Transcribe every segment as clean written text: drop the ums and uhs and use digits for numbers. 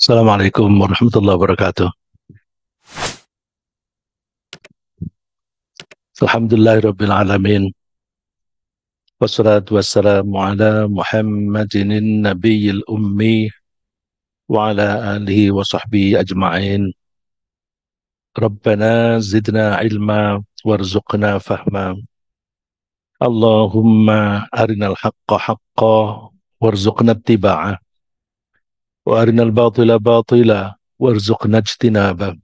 Assalamualaikum warahmatullahi wabarakatuh. Alhamdulillahirabbil alamin. Wassalatu wassalamu ala Muhammadin nabiyil ummi wa ala alihi wa sahbihi ajma'in. Rabbana zidna ilma warzuqna fahma. Allahumma arinal haqqa haqqa warzuqna ittiba'ah wa arinal batila batila warzuqna ijtinabah.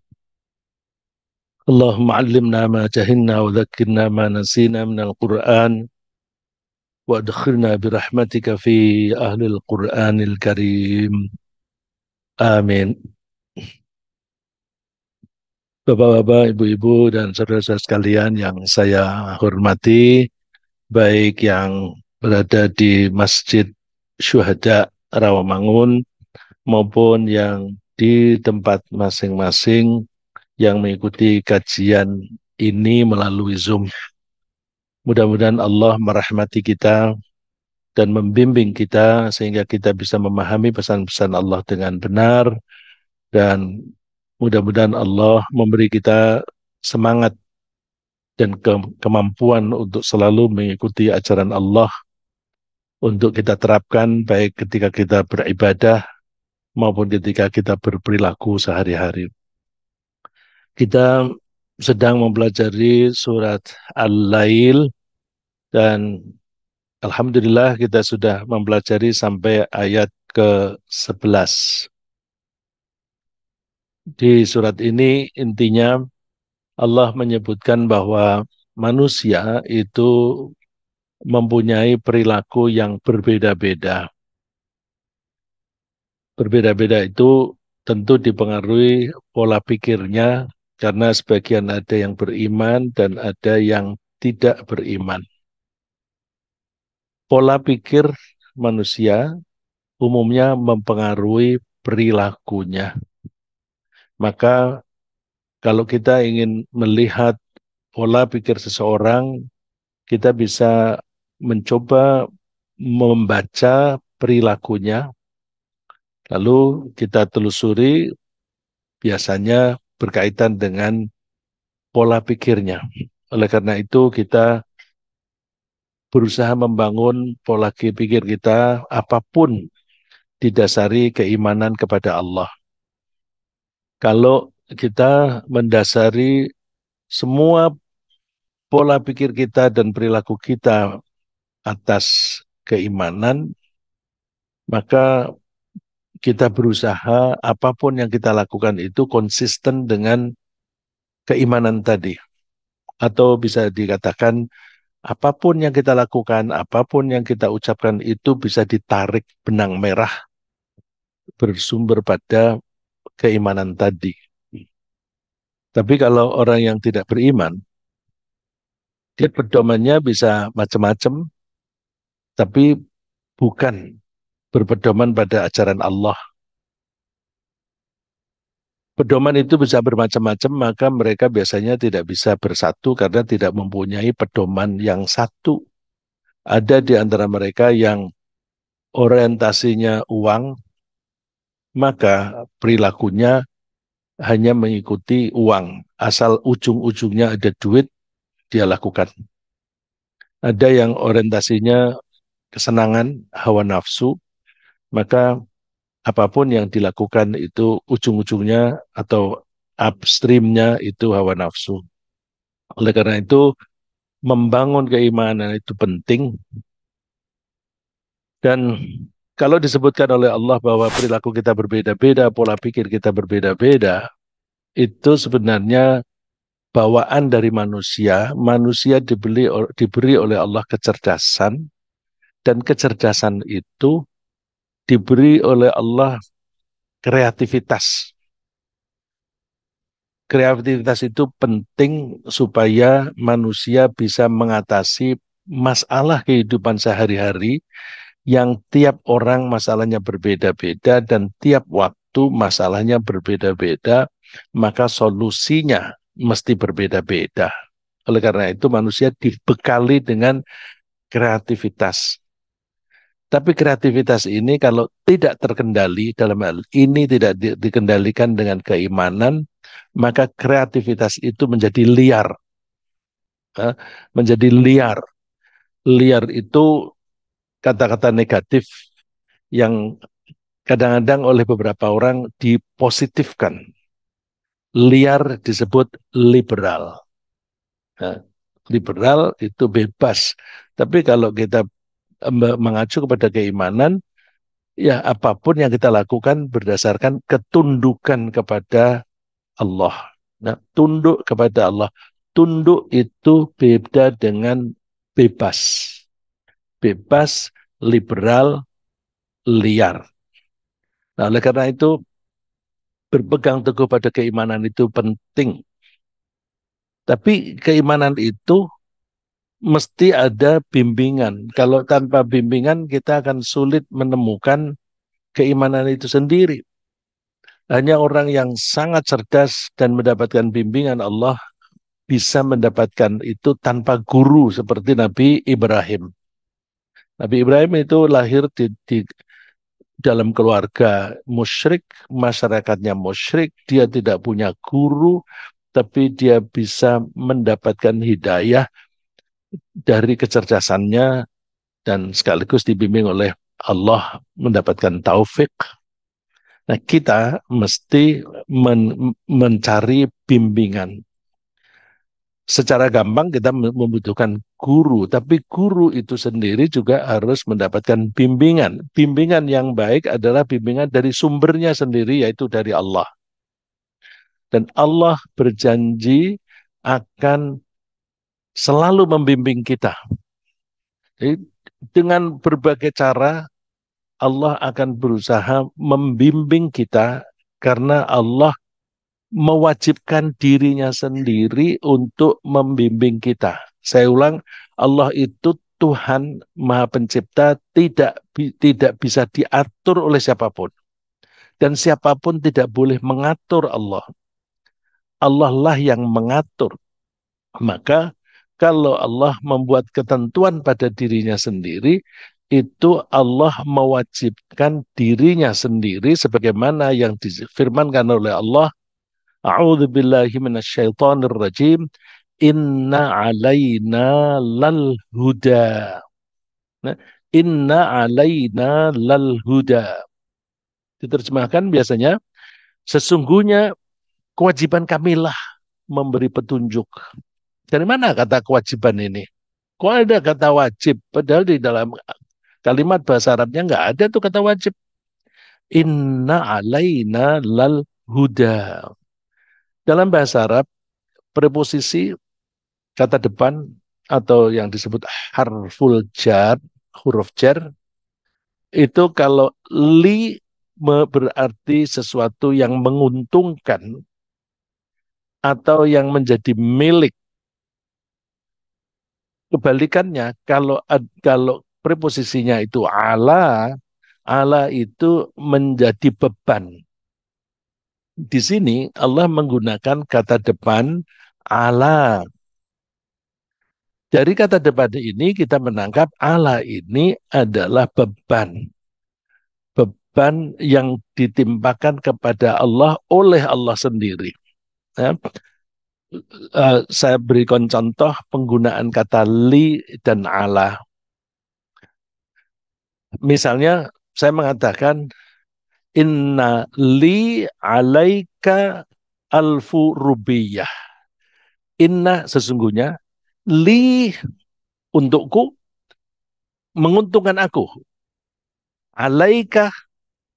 Allahumma allimna ma jahilna wa dhakkirna ma nasina minal Qur'an وادخلنا برحمتك في أهل القرآن الكريم آمين. Bapak-bapak, ibu-ibu, dan saudara-saudara sekalian yang saya hormati, baik yang berada di Masjid Syuhada Rawamangun maupun yang di tempat masing-masing yang mengikuti kajian ini melalui Zoom. Mudah-mudahan Allah merahmati kita dan membimbing kita sehingga kita bisa memahami pesan-pesan Allah dengan benar, dan mudah-mudahan Allah memberi kita semangat dan kemampuan untuk selalu mengikuti ajaran Allah untuk kita terapkan baik ketika kita beribadah maupun ketika kita berperilaku sehari-hari. Kita sedang mempelajari surat Al-Lail dan alhamdulillah kita sudah mempelajari sampai ayat ke-11. Di surat ini intinya Allah menyebutkan bahwa manusia itu mempunyai perilaku yang berbeda-beda. Berbeda-beda itu tentu dipengaruhi pola pikirnya, karena sebagian ada yang beriman dan ada yang tidak beriman. Pola pikir manusia umumnya mempengaruhi perilakunya. Maka kalau kita ingin melihat pola pikir seseorang, kita bisa mencoba membaca perilakunya, lalu kita telusuri, biasanya berkaitan dengan pola pikirnya. Oleh karena itu kita berusaha membangun pola pikir kita, apapun didasari keimanan kepada Allah. Kalau kita mendasari semua pola pikir kita dan perilaku kita atas keimanan, maka kita berusaha apapun yang kita lakukan itu konsisten dengan keimanan tadi. Atau bisa dikatakan apapun yang kita lakukan, apapun yang kita ucapkan itu bisa ditarik benang merah bersumber pada keimanan tadi. Tapi kalau orang yang tidak beriman, dia pedomannya bisa macam-macam, tapi bukan berpedoman pada ajaran Allah. Pedoman itu bisa bermacam-macam, maka mereka biasanya tidak bisa bersatu karena tidak mempunyai pedoman yang satu. Ada di antara mereka yang orientasinya uang, maka perilakunya hanya mengikuti uang. Asal ujung-ujungnya ada duit, dia lakukan. Ada yang orientasinya kesenangan, hawa nafsu, maka apapun yang dilakukan itu ujung-ujungnya atau upstreamnya itu hawa nafsu. Oleh karena itu, membangun keimanan itu penting. Dan kalau disebutkan oleh Allah bahwa perilaku kita berbeda-beda, pola pikir kita berbeda-beda, itu sebenarnya bawaan dari manusia. Manusia diberi oleh Allah kecerdasan, dan kecerdasan itu diberi oleh Allah kreativitas. Kreativitas itu penting supaya manusia bisa mengatasi masalah kehidupan sehari-hari yang tiap orang masalahnya berbeda-beda dan tiap waktu masalahnya berbeda-beda, maka solusinya mesti berbeda-beda. Oleh karena itu manusia dibekali dengan kreativitas. Tapi kreativitas ini kalau tidak terkendali, dalam hal ini tidak dikendalikan dengan keimanan, maka kreativitas itu menjadi liar. eh, Menjadi liar. Liar itu kata-kata negatif yang kadang-kadang oleh beberapa orang dipositifkan. Liar disebut liberal. Nah, liberal itu bebas. Tapi kalau kita mengacu kepada keimanan, ya apapun yang kita lakukan berdasarkan ketundukan kepada Allah. Nah, tunduk kepada Allah. Tunduk itu beda dengan bebas. Bebas, liberal, liar. Nah, oleh karena itu berpegang teguh pada keimanan itu penting. Tapi keimanan itu mesti ada bimbingan. Kalau tanpa bimbingan kita akan sulit menemukan keimanan itu sendiri. Hanya orang yang sangat cerdas dan mendapatkan bimbingan Allah bisa mendapatkan itu tanpa guru seperti Nabi Ibrahim. Nabi Ibrahim itu lahir di dalam keluarga musyrik, masyarakatnya musyrik, dia tidak punya guru, tapi dia bisa mendapatkan hidayah dari kecerdasannya dan sekaligus dibimbing oleh Allah mendapatkan taufik. Nah, kita mesti mencari bimbingan. Secara gampang kita membutuhkan guru, tapi guru itu sendiri juga harus mendapatkan bimbingan. Bimbingan yang baik adalah bimbingan dari sumbernya sendiri, yaitu dari Allah. Dan Allah berjanji akan selalu membimbing kita. Jadi, dengan berbagai cara Allah akan berusaha membimbing kita karena Allah mewajibkan dirinya sendiri untuk membimbing kita. Saya ulang, Allah itu Tuhan Maha Pencipta, tidak bisa diatur oleh siapapun. Dan siapapun tidak boleh mengatur Allah. Allah lah yang mengatur. Maka kalau Allah membuat ketentuan pada dirinya sendiri, itu Allah mewajibkan dirinya sendiri sebagaimana yang difirmankan oleh Allah, A'udzu billahi minasyaitonir rajim, inna alaina lal huda. Nah, inna alaina lal huda. Diterjemahkan biasanya, sesungguhnya kewajiban kamilah memberi petunjuk. Dari mana kata kewajiban ini? Kok ada kata wajib? Padahal di dalam kalimat bahasa Arabnya nggak ada tuh kata wajib. Inna alaina lal huda. Dalam bahasa Arab, preposisi kata depan atau yang disebut harful jar, huruf jar, itu kalau li berarti sesuatu yang menguntungkan atau yang menjadi milik. Kebalikannya, kalau preposisinya itu ala itu menjadi beban. Di sini Allah menggunakan kata depan ala. Dari kata depan ini kita menangkap ala ini adalah beban. Beban yang ditimpakan kepada Allah oleh Allah sendiri. Ya. Saya berikan contoh penggunaan kata li dan ala. Misalnya saya mengatakan inna li alaika alfu rubiyah. Inna sesungguhnya li untukku menguntungkan aku. Alaika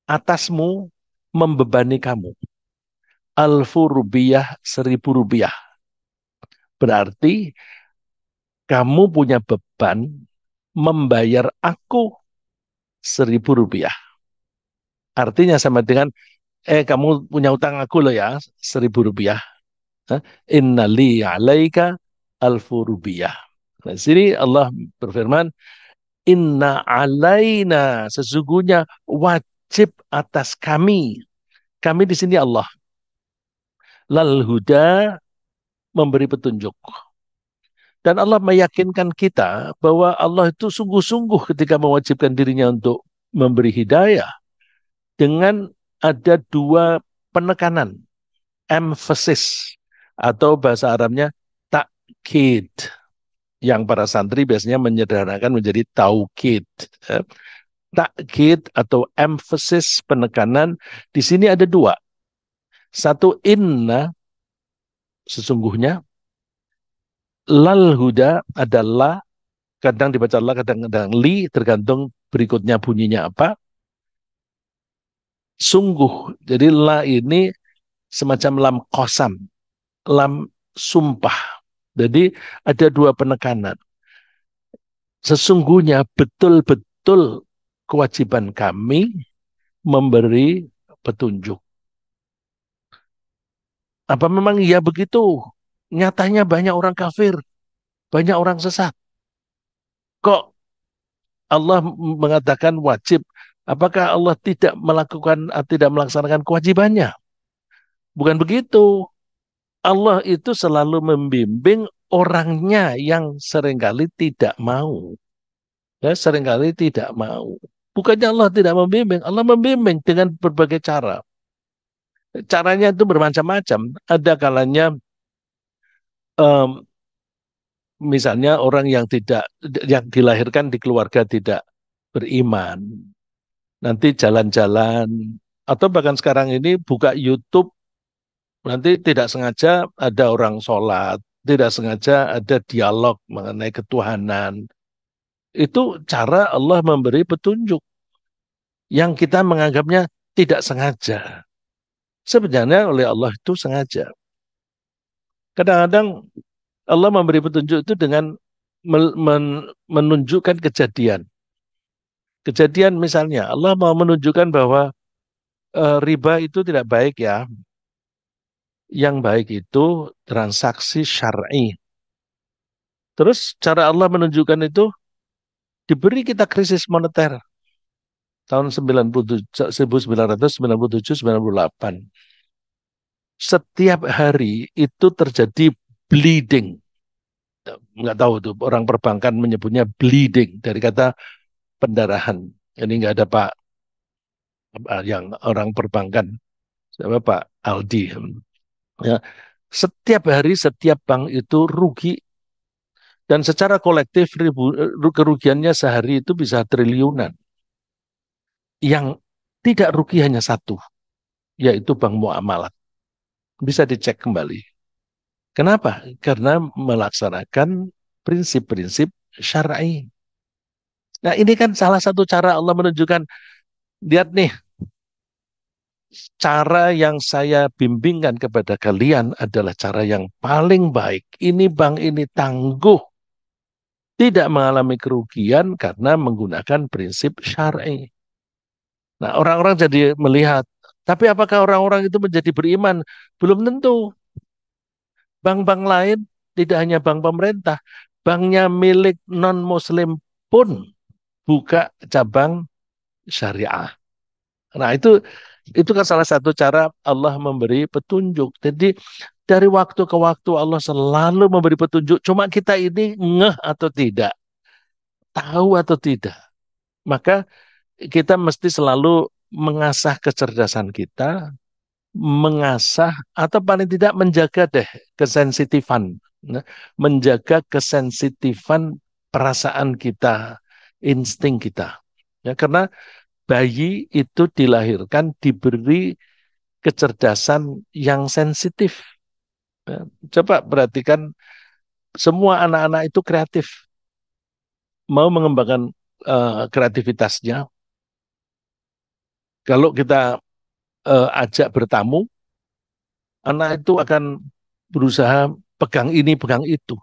atasmu membebani kamu. Alfu rubiyah 1.000 rupiah. Berarti kamu punya beban membayar aku 1.000 rupiah. Artinya sama dengan kamu punya utang aku loh ya 1.000 rupiah. Inna li alaika alfu rubiyah. Nah, sini Allah berfirman, inna alaina sesungguhnya wajib atas kami. Kami di sini Allah. Lal huda memberi petunjuk. Dan Allah meyakinkan kita bahwa Allah itu sungguh-sungguh ketika mewajibkan dirinya untuk memberi hidayah dengan ada dua penekanan, emphasis, atau bahasa Arabnya takkid, yang para santri biasanya menyederhanakan menjadi taukid. Takkid atau emphasis, penekanan, di sini ada dua. Satu, inna, sesungguhnya, lal huda adalah, kadang dibaca la, kadang-kadang li, tergantung berikutnya bunyinya apa. Sungguh, jadi la ini semacam lam kosam, lam sumpah. Jadi ada dua penekanan. Sesungguhnya betul-betul kewajiban kami memberi petunjuk. Apa memang iya begitu? Nyatanya banyak orang kafir, banyak orang sesat. Kok Allah mengatakan wajib? Apakah Allah tidak melakukan, tidak melaksanakan kewajibannya? Bukan begitu. Allah itu selalu membimbing orangnya yang seringkali tidak mau. Ya, seringkali tidak mau. Bukannya Allah tidak membimbing, Allah membimbing dengan berbagai cara. Caranya itu bermacam-macam. Ada kalanya em, misalnya orang yang tidak, yang dilahirkan di keluarga tidak beriman, nanti jalan-jalan, atau bahkan sekarang ini buka YouTube, nanti tidak sengaja ada orang sholat, tidak sengaja ada dialog mengenai ketuhanan. Itu cara Allah memberi petunjuk yang kita menganggapnya tidak sengaja. Sebenarnya oleh Allah itu sengaja. Kadang-kadang Allah memberi petunjuk itu dengan menunjukkan kejadian. Kejadian misalnya, Allah mau menunjukkan bahwa riba itu tidak baik ya. Yang baik itu transaksi syar'i. Terus cara Allah menunjukkan itu, diberi kita krisis moneter tahun 1997-98. Setiap hari itu terjadi bleeding. Nggak tahu tuh orang perbankan menyebutnya bleeding dari kata pendarahan. Ini nggak ada Pak yang orang perbankan, siapa Pak Aldi. Ya, setiap hari setiap bank itu rugi, dan secara kolektif kerugiannya sehari itu bisa triliunan. Yang tidak rugi hanya satu, yaitu bank muamalat. Bisa dicek kembali. Kenapa? Karena melaksanakan prinsip-prinsip syar'i. Nah, ini kan salah satu cara Allah menunjukkan, lihat nih, cara yang saya bimbingkan kepada kalian adalah cara yang paling baik. Ini bank ini tangguh, tidak mengalami kerugian karena menggunakan prinsip syar'i. Nah, orang-orang jadi melihat, tapi apakah orang-orang itu menjadi beriman? Belum tentu. Bank-bank lain, tidak hanya bank pemerintah, banknya milik non-Muslim pun buka cabang syariah. Nah, itu kan salah satu cara Allah memberi petunjuk. Jadi dari waktu ke waktu Allah selalu memberi petunjuk. Cuma kita ini ngeh atau tidak, tahu atau tidak. Maka kita mesti selalu mengasah kecerdasan kita, mengasah atau paling tidak menjaga deh kesensitifan, nah, menjaga kesensitifan perasaan kita, insting kita. Ya, karena bayi itu dilahirkan diberi kecerdasan yang sensitif. Ya, coba perhatikan, semua anak-anak itu kreatif, mau mengembangkan kreativitasnya. Kalau kita ajak bertamu, anak itu akan berusaha pegang ini, pegang itu.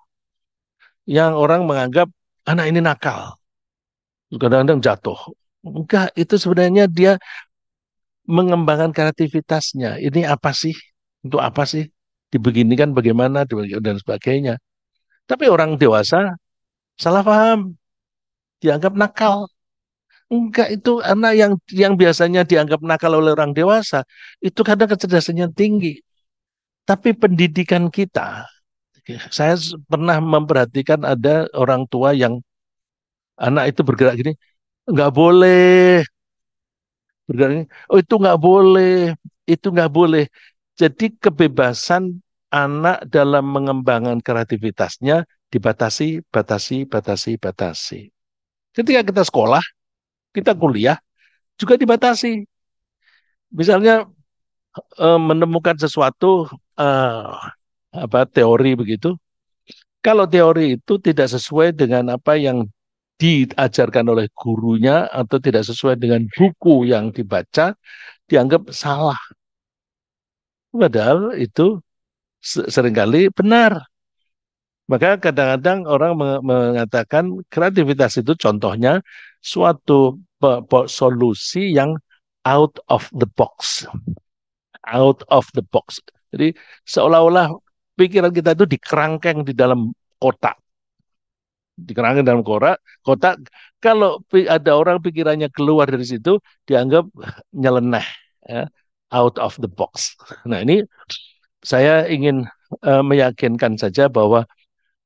Yang orang menganggap anak ini nakal, kadang-kadang jatuh. Enggak, itu sebenarnya dia mengembangkan kreativitasnya. Ini apa sih? Untuk apa sih? Dibeginikan bagaimana? Dan sebagainya. Tapi orang dewasa salah paham, dianggap nakal. Enggak, itu anak yang biasanya dianggap nakal oleh orang dewasa, itu kadang kecerdasannya tinggi. Tapi pendidikan kita Saya pernah memperhatikan ada orang tua yang anak itu bergerak gini, nggak boleh bergerak gini. Oh itu nggak boleh, itu nggak boleh. Jadi kebebasan anak dalam mengembangkan kreativitasnya dibatasi, batasi, batasi, batasi. Ketika kita sekolah, kita kuliah juga dibatasi. Misalnya menemukan sesuatu eh, apa teori begitu. Kalau teori itu tidak sesuai dengan apa yang diajarkan oleh gurunya atau tidak sesuai dengan buku yang dibaca, dianggap salah. Padahal itu seringkali benar. Maka kadang-kadang orang mengatakan kreativitas itu contohnya suatu solusi yang out of the box. Out of the box. Jadi seolah-olah pikiran kita itu dikerangkeng di dalam kotak. Dikerangkeng dalam kotak. Kalau ada orang pikirannya keluar dari situ, dianggap nyeleneh. Ya, out of the box. Nah ini saya ingin meyakinkan saja bahwa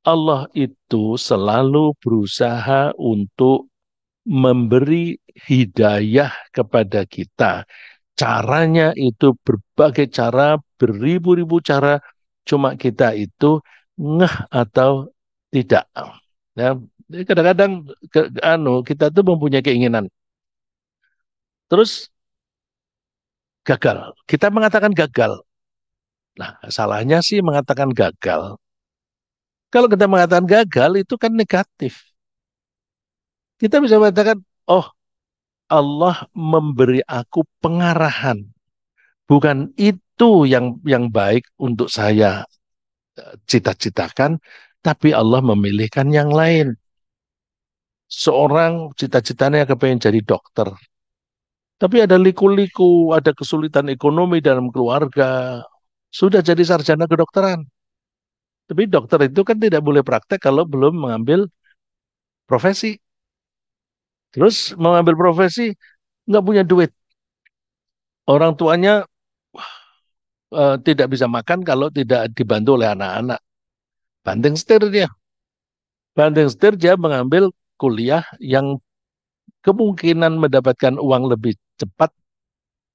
Allah itu selalu berusaha untuk memberi hidayah kepada kita. Caranya itu berbagai cara, beribu-ribu cara, cuma kita itu ngeh atau tidak. Ya, kadang-kadang kita tuh mempunyai keinginan, terus gagal. Kita mengatakan gagal. Nah, salahnya sih mengatakan gagal. Kalau kita mengatakan gagal itu kan negatif. Kita bisa mengatakan, oh Allah memberi aku pengarahan. Bukan itu yang baik untuk saya cita-citakan, tapi Allah memilihkan yang lain. Seorang cita-citanya kepengen jadi dokter. Tapi ada liku-liku, ada kesulitan ekonomi dalam keluarga. Sudah jadi sarjana kedokteran. Tapi dokter itu kan tidak boleh praktek kalau belum mengambil profesi. Terus mengambil profesi, nggak punya duit. Orang tuanya tidak bisa makan kalau tidak dibantu oleh anak-anak. Banting setir dia. Banting setir dia mengambil kuliah yang kemungkinan mendapatkan uang lebih cepat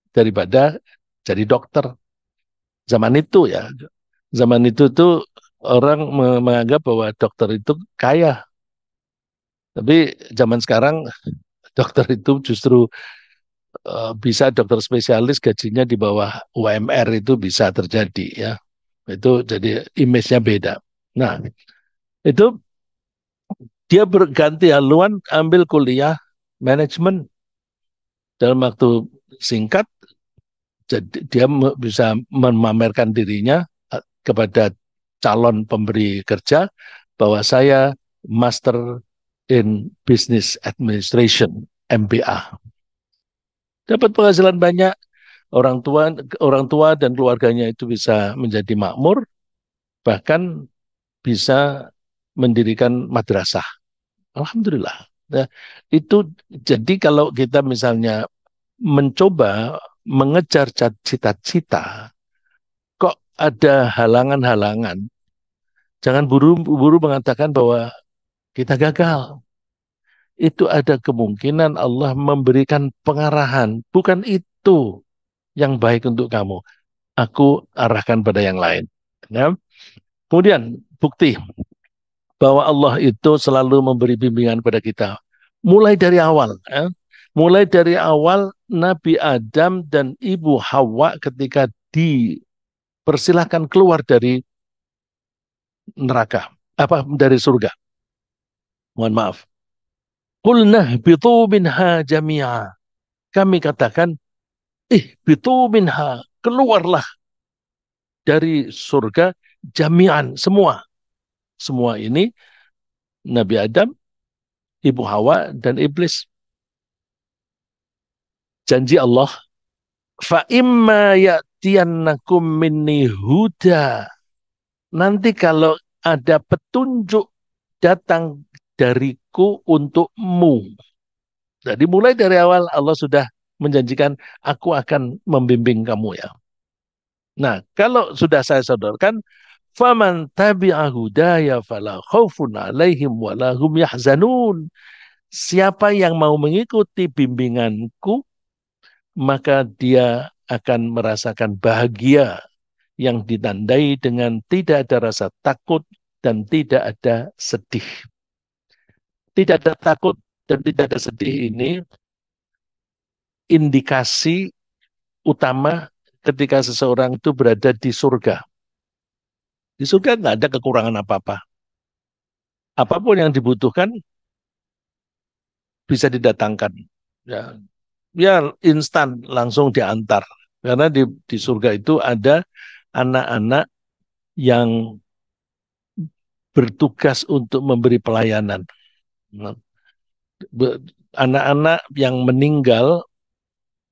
daripada jadi dokter. Zaman itu ya. Zaman itu tuh orang menganggap bahwa dokter itu kaya. Tapi zaman sekarang dokter itu justru bisa dokter spesialis gajinya di bawah UMR itu bisa terjadi ya. Itu jadi image-nya beda. Nah, itu dia berganti haluan ambil kuliah manajemen dalam waktu singkat, jadi dia bisa memamerkan dirinya kepada calon pemberi kerja bahwa saya Master in Business Administration MBA. Dapat penghasilan banyak, orang tua dan keluarganya itu bisa menjadi makmur, bahkan bisa mendirikan madrasah. Alhamdulillah. Nah, itu jadi kalau kita misalnya mencoba mengejar cita-cita, kok ada halangan-halangan, jangan buru-buru mengatakan bahwa kita gagal. Itu ada kemungkinan Allah memberikan pengarahan. Bukan itu yang baik untuk kamu. Aku arahkan pada yang lain. Ya. Kemudian bukti bahwa Allah itu selalu memberi bimbingan kepada kita. Mulai dari awal. Ya. Mulai dari awal Nabi Adam dan Ibu Hawa ketika dipersilahkan keluar dari neraka. Apa dari surga. Mohon maaf. Qulna bitu minha jami'a. Kami katakan, bitu minha. Keluarlah dari surga jami'an. Semua. Semua ini Nabi Adam, Ibu Hawa, dan Iblis. Janji Allah, fa imma ya'tiyannakum minni huda. Nanti kalau ada petunjuk datang dariku untukmu. Jadi mulai dari awal Allah sudah menjanjikan aku akan membimbing kamu ya. Nah, kalau sudah saya sodorkan, Faman tabi'a hudaya fala khaufun 'alaihim wala hum yahzanun. Siapa yang mau mengikuti bimbinganku, maka dia akan merasakan bahagia yang ditandai dengan tidak ada rasa takut dan tidak ada sedih. Tidak ada takut dan tidak ada sedih ini indikasi utama ketika seseorang itu berada di surga. Di surga nggak ada kekurangan apa-apa. Apapun yang dibutuhkan bisa didatangkan. Ya, ya instan langsung diantar. Karena di surga itu ada anak-anak yang bertugas untuk memberi pelayanan. Nah, anak-anak yang meninggal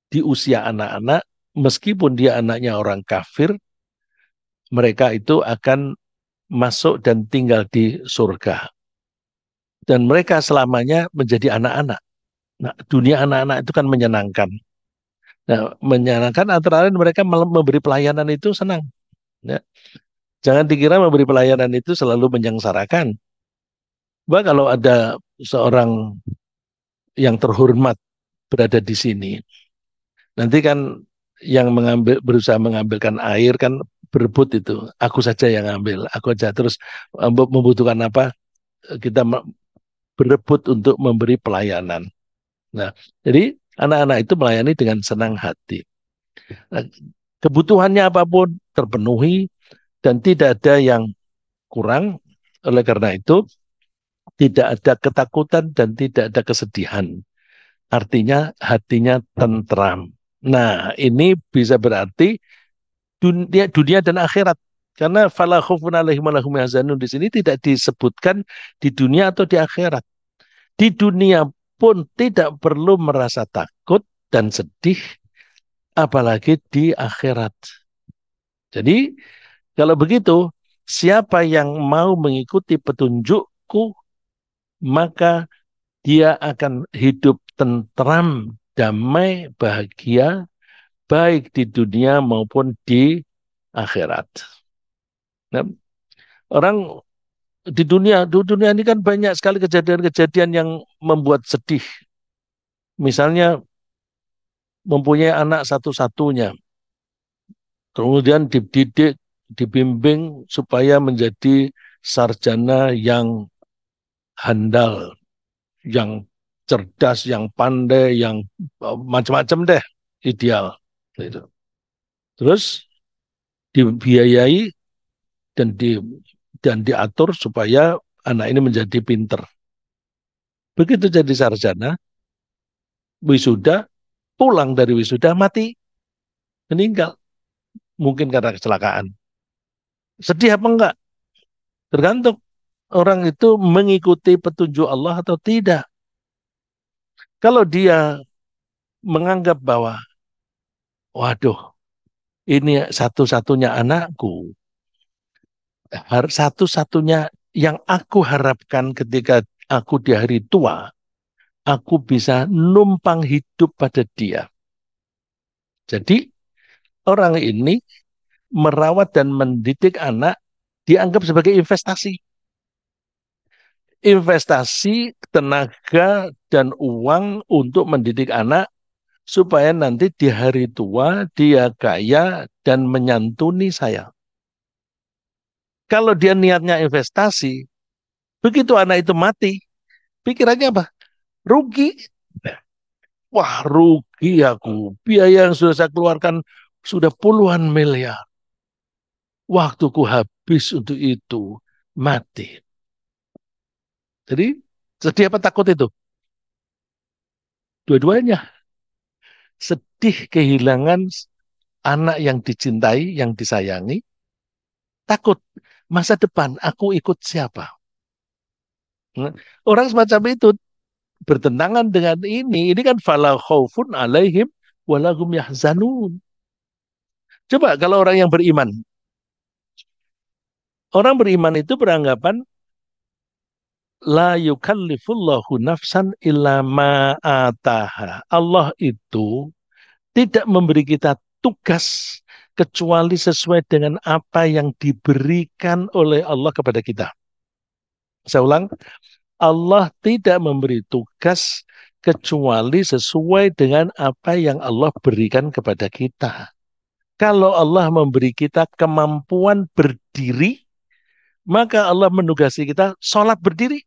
di usia anak-anak, meskipun dia anaknya orang kafir, mereka itu akan masuk dan tinggal di surga. Dan mereka selamanya menjadi anak-anak. Nah, dunia anak-anak itu kan menyenangkan. Nah, menyenangkan antara lain mereka memberi pelayanan itu senang. Ya. Jangan dikira memberi pelayanan itu selalu menyengsarakan. Bahwa kalau ada seorang yang terhormat berada di sini, nanti kan yang berusaha mengambilkan air kan berebut itu. Aku saja yang ambil, aku saja. Terus membutuhkan apa? Kita berebut untuk memberi pelayanan. Nah, jadi anak-anak itu melayani dengan senang hati. Nah, kebutuhannya apapun terpenuhi dan tidak ada yang kurang. Oleh karena itu, tidak ada ketakutan dan tidak ada kesedihan. Artinya hatinya tentram. Nah, ini bisa berarti dunia dan akhirat. Karena fala khaufun 'alaihim wa lahum yahzanun di sini tidak disebutkan di dunia atau di akhirat. Di dunia pun tidak perlu merasa takut dan sedih, apalagi di akhirat. Jadi, kalau begitu, siapa yang mau mengikuti petunjukku, maka dia akan hidup tentram, damai, bahagia, baik di dunia maupun di akhirat. Nah, orang di dunia ini kan banyak sekali kejadian-kejadian yang membuat sedih. Misalnya mempunyai anak satu-satunya, kemudian dididik, dibimbing supaya menjadi sarjana yang handal, yang cerdas, yang pandai, yang macam-macam deh, ideal. Gitu. Terus dibiayai dan diatur supaya anak ini menjadi pinter. Begitu jadi sarjana, wisuda, pulang dari wisuda mati, meninggal. Mungkin karena kecelakaan. Sedih apa enggak? Tergantung orang itu mengikuti petunjuk Allah atau tidak. Kalau dia menganggap bahwa, waduh, ini satu-satunya anakku, satu-satunya yang aku harapkan ketika aku di hari tua, aku bisa numpang hidup pada dia. Jadi orang ini merawat dan mendidik anak dianggap sebagai investasi. Investasi tenaga dan uang untuk mendidik anak supaya nanti di hari tua dia kaya dan menyantuni saya. Kalau dia niatnya investasi, begitu anak itu mati, pikirannya apa? Rugi. Wah, rugi aku. Biaya yang sudah saya keluarkan sudah puluhan miliar. Waktuku habis untuk itu. Mati. Jadi, sedih apa takut itu? Dua-duanya. Sedih kehilangan anak yang dicintai, yang disayangi. Takut. Masa depan, aku ikut siapa? Orang semacam itu bertentangan dengan ini. Ini kan fala khaufun 'alaihim walahum yahzanun. Coba kalau orang yang beriman. Orang beriman itu beranggapan la yukallifullahu nafsan illa ma'ataha. Allah itu tidak memberi kita tugas kecuali sesuai dengan apa yang diberikan oleh Allah kepada kita. Saya ulang, Allah tidak memberi tugas kecuali sesuai dengan apa yang Allah berikan kepada kita. Kalau Allah memberi kita kemampuan berdiri, maka Allah menugasi kita sholat berdiri.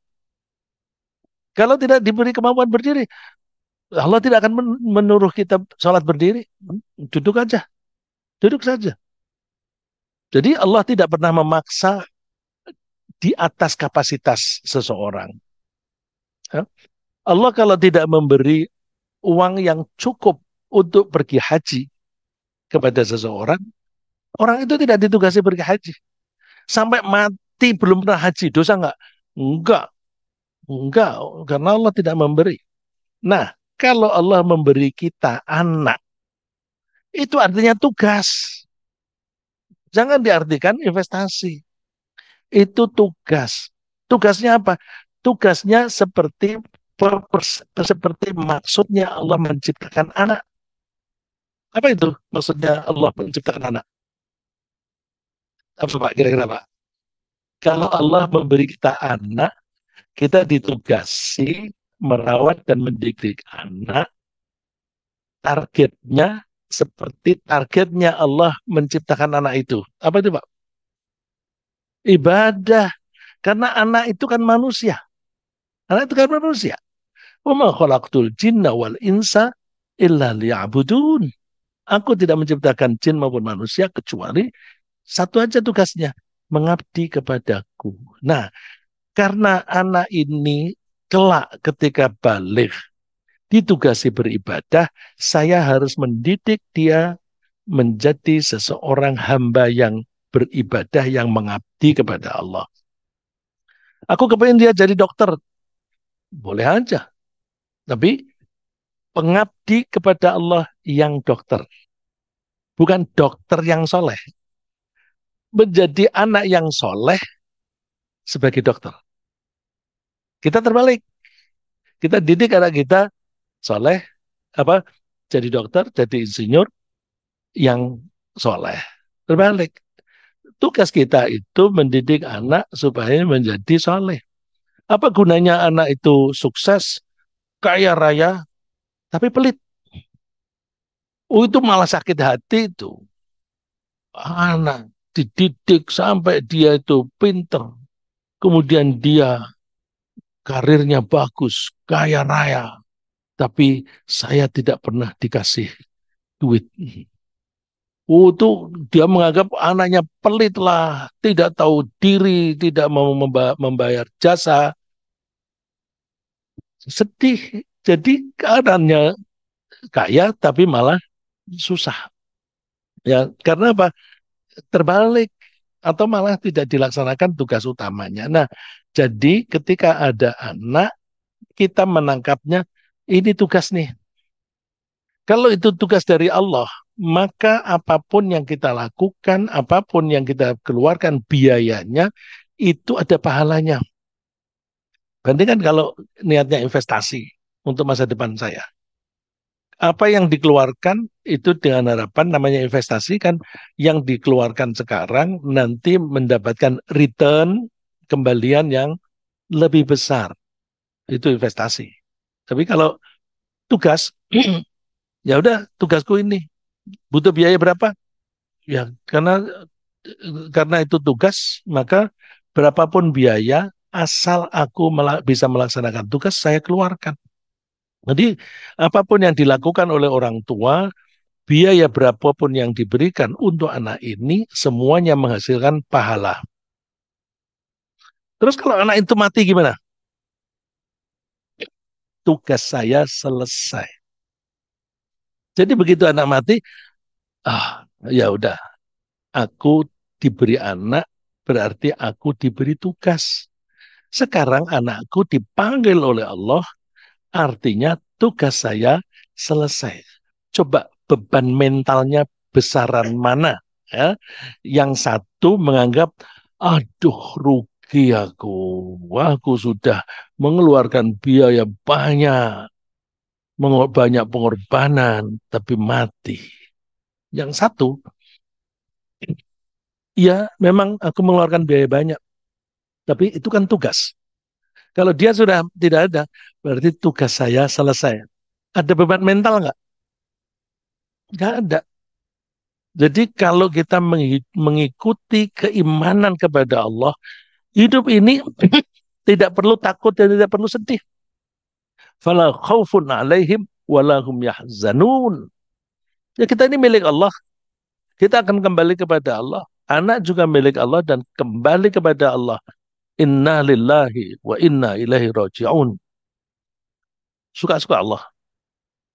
Kalau tidak diberi kemampuan berdiri, Allah tidak akan menuruh kita sholat berdiri. Duduk aja, duduk saja. Jadi Allah tidak pernah memaksa di atas kapasitas seseorang. Ya. Allah kalau tidak memberi uang yang cukup untuk pergi haji kepada seseorang, orang itu tidak ditugasi pergi haji. Sampai mati belum pernah haji, dosa enggak? Enggak, enggak, karena Allah tidak memberi. Nah, kalau Allah memberi kita anak, itu artinya tugas. Jangan diartikan investasi. Itu tugas. Tugasnya apa? Tugasnya seperti maksudnya Allah menciptakan anak. Apa itu maksudnya Allah menciptakan anak? Apa Pak? Kira-kira Pak? Kalau Allah memberi kita anak, kita ditugasi merawat dan mendidik anak. Targetnya seperti targetnya Allah menciptakan anak itu. Apa itu Pak? Ibadah. Karena anak itu kan manusia. Anak itu kan manusia. Wa ma khalaqtul jinna wal insa illa liya'budun. Aku tidak menciptakan jin maupun manusia kecuali satu aja tugasnya, mengabdi kepadaku. Nah, karena anak ini kelak ketika balik ditugasi beribadah, saya harus mendidik dia menjadi seseorang hamba yang beribadah, yang mengabdi kepada Allah. Aku kepengen dia jadi dokter, boleh aja. Tapi pengabdi kepada Allah yang dokter. Bukan dokter yang soleh. Menjadi anak yang soleh sebagai dokter. Kita terbalik. Kita didik anak kita soleh, apa jadi dokter, jadi insinyur yang soleh. Terbalik. Tugas kita itu mendidik anak supaya menjadi soleh. Apa gunanya anak itu sukses, kaya raya, tapi pelit? Oh, itu malah sakit hati itu. Anak dididik sampai dia itu pinter. Kemudian dia karirnya bagus, kaya raya. Tapi saya tidak pernah dikasih duit. Oh, itu dia menganggap anaknya pelit lah, tidak tahu diri, tidak mau membayar jasa. Sedih. Jadi keadaannya kaya tapi malah susah. Ya, karena apa? Terbalik atau malah tidak dilaksanakan tugas utamanya. Nah, jadi ketika ada anak, kita menangkapnya ini tugas nih. Kalau itu tugas dari Allah, maka apapun yang kita lakukan, apapun yang kita keluarkan biayanya, itu ada pahalanya. Bandingkan kalau niatnya investasi untuk masa depan saya. Apa yang dikeluarkan itu dengan harapan namanya investasi kan yang dikeluarkan sekarang nanti mendapatkan return kembalian yang lebih besar. Itu investasi. Tapi kalau tugas, ya udah tugasku ini butuh biaya berapa? Ya karena itu tugas, maka berapapun biaya asal aku bisa melaksanakan tugas saya keluarkan. Jadi apapun yang dilakukan oleh orang tua, biaya berapapun yang diberikan untuk anak ini, semuanya menghasilkan pahala. Terus kalau anak itu mati gimana? Tugas saya selesai. Jadi begitu anak mati, ya udah, aku diberi anak, berarti aku diberi tugas. Sekarang anakku dipanggil oleh Allah, artinya tugas saya selesai. Coba beban mentalnya besaran mana? Ya? Yang satu menganggap, aduh rugi aku sudah mengeluarkan biaya banyak, banyak pengorbanan, tapi mati. Yang satu Ya, memang aku mengeluarkan biaya banyak, tapi itu kan tugas. Kalau dia sudah tidak ada, berarti tugas saya selesai. Ada beban mental nggak? Nggak ada. Jadi kalau kita mengikuti keimanan kepada Allah, hidup ini tidak perlu takut dan tidak perlu sedih. Fala khaufun alaihim walahum yahzanun. Ya kita ini milik Allah, kita akan kembali kepada Allah. Anak juga milik Allah dan kembali kepada Allah. Inna lillahi wa inna ilaihi raji'un. Suka-suka Allah.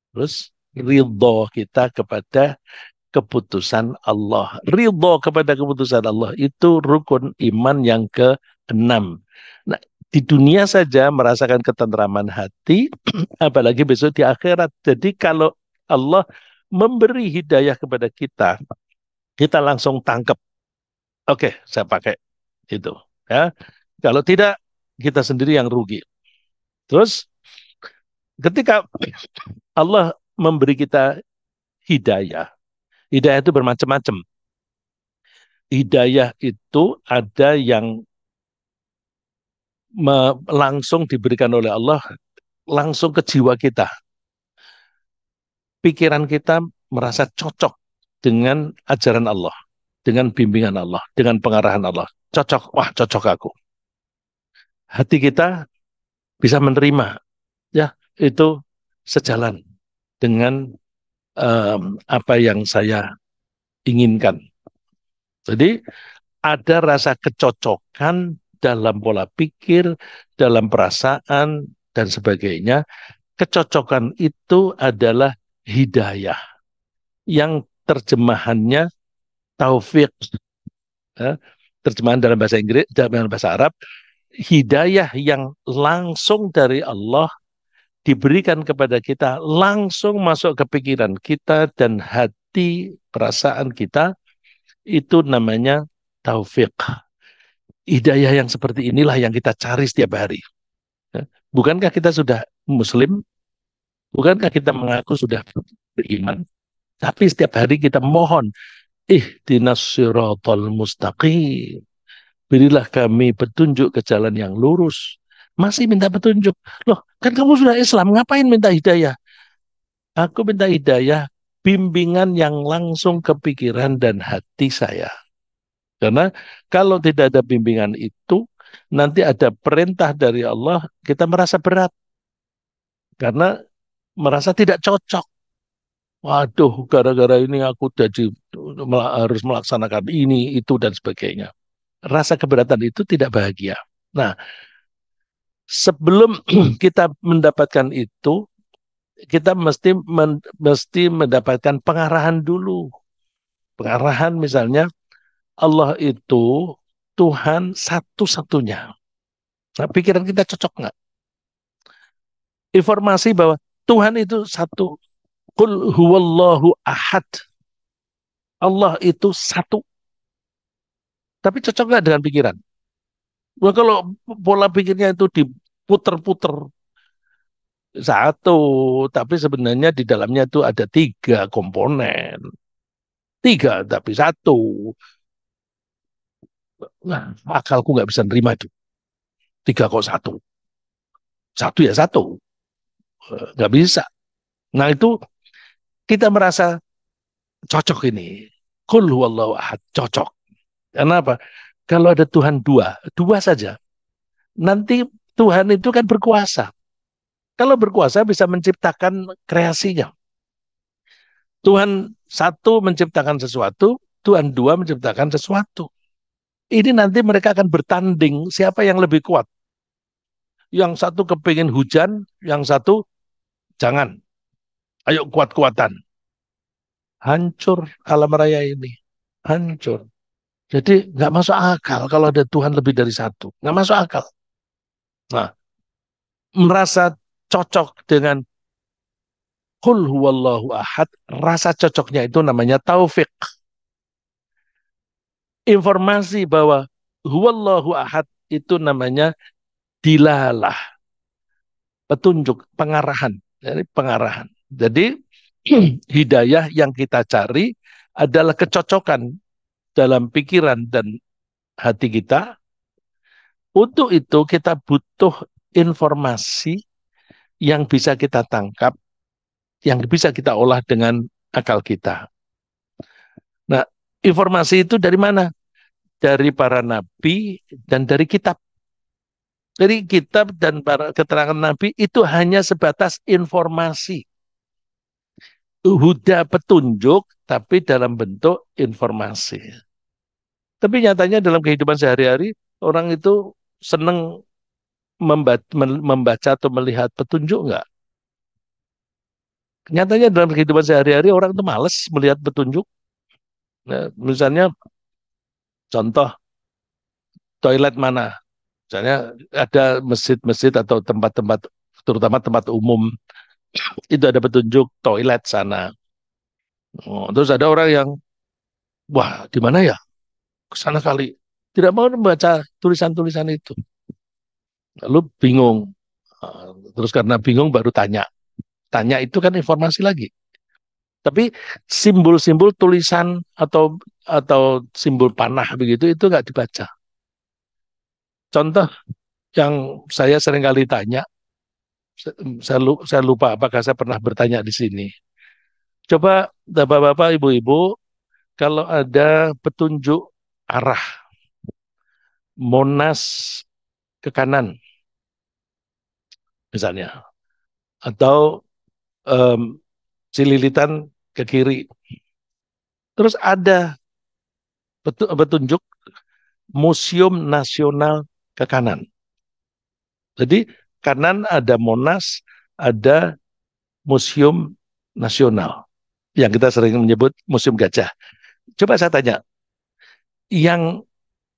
Terus ridho kita kepada keputusan Allah. Ridho kepada keputusan Allah itu rukun iman yang keenam. Nah, di dunia saja merasakan ketentraman hati, apalagi besok di akhirat. Jadi kalau Allah memberi hidayah kepada kita, kita langsung tangkap. Oke, saya pakai itu. Ya, kalau tidak, kita sendiri yang rugi. Terus, ketika Allah memberi kita hidayah, hidayah itu bermacam-macam. Hidayah itu ada yang langsung diberikan oleh Allah langsung ke jiwa kita. Pikiran kita merasa cocok dengan ajaran Allah, dengan bimbingan Allah, dengan pengarahan Allah. Cocok, wah cocok aku. Hati kita bisa menerima, ya itu sejalan dengan apa yang saya inginkan. Jadi ada rasa kecocokan dalam pola pikir, dalam perasaan, dan sebagainya. Kecocokan itu adalah hidayah yang terjemahannya taufik. Ya. Terjemahan dalam bahasa Inggris, dalam bahasa Arab, hidayah yang langsung dari Allah diberikan kepada kita, langsung masuk ke pikiran kita dan hati, perasaan kita, itu namanya taufik. Hidayah yang seperti inilah yang kita cari setiap hari. Ya. Bukankah kita sudah Muslim? Bukankah kita mengaku sudah beriman? Tapi setiap hari kita mohon, ihdinas siratal mustaqim. Berilah kami petunjuk ke jalan yang lurus. Masih minta petunjuk. Loh, kan kamu sudah Islam, ngapain minta hidayah? Aku minta hidayah, bimbingan yang langsung ke pikiran dan hati saya. Karena kalau tidak ada bimbingan itu, nanti ada perintah dari Allah, kita merasa berat. Karena merasa tidak cocok. Waduh, gara-gara ini aku jadi harus melaksanakan ini, itu, dan sebagainya. Rasa keberatan itu tidak bahagia. Nah, sebelum kita mendapatkan itu, kita mesti mendapatkan pengarahan dulu. Pengarahan misalnya, Allah itu Tuhan satu-satunya. Nah, pikiran kita cocok nggak? Informasi bahwa Tuhan itu satu. Qul huwallahu ahad. Allah itu satu. Tapi cocok nggak dengan pikiran? Nah, kalau pola pikirnya itu diputer-puter satu, tapi sebenarnya di dalamnya itu ada tiga komponen. Tiga, tapi satu. Nah, akalku nggak bisa nerima itu. Tiga kok satu. Satu ya satu. Nggak bisa. Nah, itu kita merasa cocok ini. Qul huwallahu ahad. Cocok. Kenapa? Kalau ada Tuhan dua, dua saja. Nanti Tuhan itu kan berkuasa. Kalau berkuasa bisa menciptakan kreasinya. Tuhan satu menciptakan sesuatu, Tuhan dua menciptakan sesuatu. Ini nanti mereka akan bertanding siapa yang lebih kuat. Yang satu kepingin hujan, yang satu jangan. Ayo kuat-kuatan. Hancur alam raya ini. Hancur. Jadi nggak masuk akal kalau ada Tuhan lebih dari satu. Nggak masuk akal. Nah, merasa cocok dengan Qul huwallahu ahad, rasa cocoknya itu namanya taufik. Informasi bahwa huwallahu ahad itu namanya dilalah, petunjuk, pengarahan. Jadi pengarahan. Jadi hidayah yang kita cari adalah kecocokan dalam pikiran dan hati kita. Untuk itu kita butuh informasi yang bisa kita tangkap, yang bisa kita olah dengan akal kita. Nah, informasi itu dari mana? Dari para nabi dan dari kitab. Dari kitab dan para keterangan nabi itu hanya sebatas informasi. Huda petunjuk, tapi dalam bentuk informasi. Tapi nyatanya dalam kehidupan sehari-hari, orang itu senang membaca atau melihat petunjuk enggak? Nyatanya dalam kehidupan sehari-hari orang itu males melihat petunjuk. Nah, misalnya contoh toilet mana? Misalnya ada masjid-masjid atau tempat-tempat, terutama tempat umum, itu ada petunjuk toilet sana. Oh, terus ada orang yang, wah di mana ya? Ke sana kali. Tidak mau membaca tulisan-tulisan itu. Lalu bingung. Terus karena bingung baru tanya. Tanya itu kan informasi lagi. Tapi simbol-simbol tulisan atau simbol panah begitu itu nggak dibaca. Contoh yang saya sering kali tanya, saya lupa apakah saya pernah bertanya di sini. Coba bapak-bapak, ibu-ibu, kalau ada petunjuk arah Monas ke kanan, misalnya, atau em, Cililitan ke kiri, terus ada petunjuk Museum Nasional ke kanan. Jadi kanan ada Monas, ada Museum Nasional yang kita sering menyebut Museum Gajah. Coba saya tanya, yang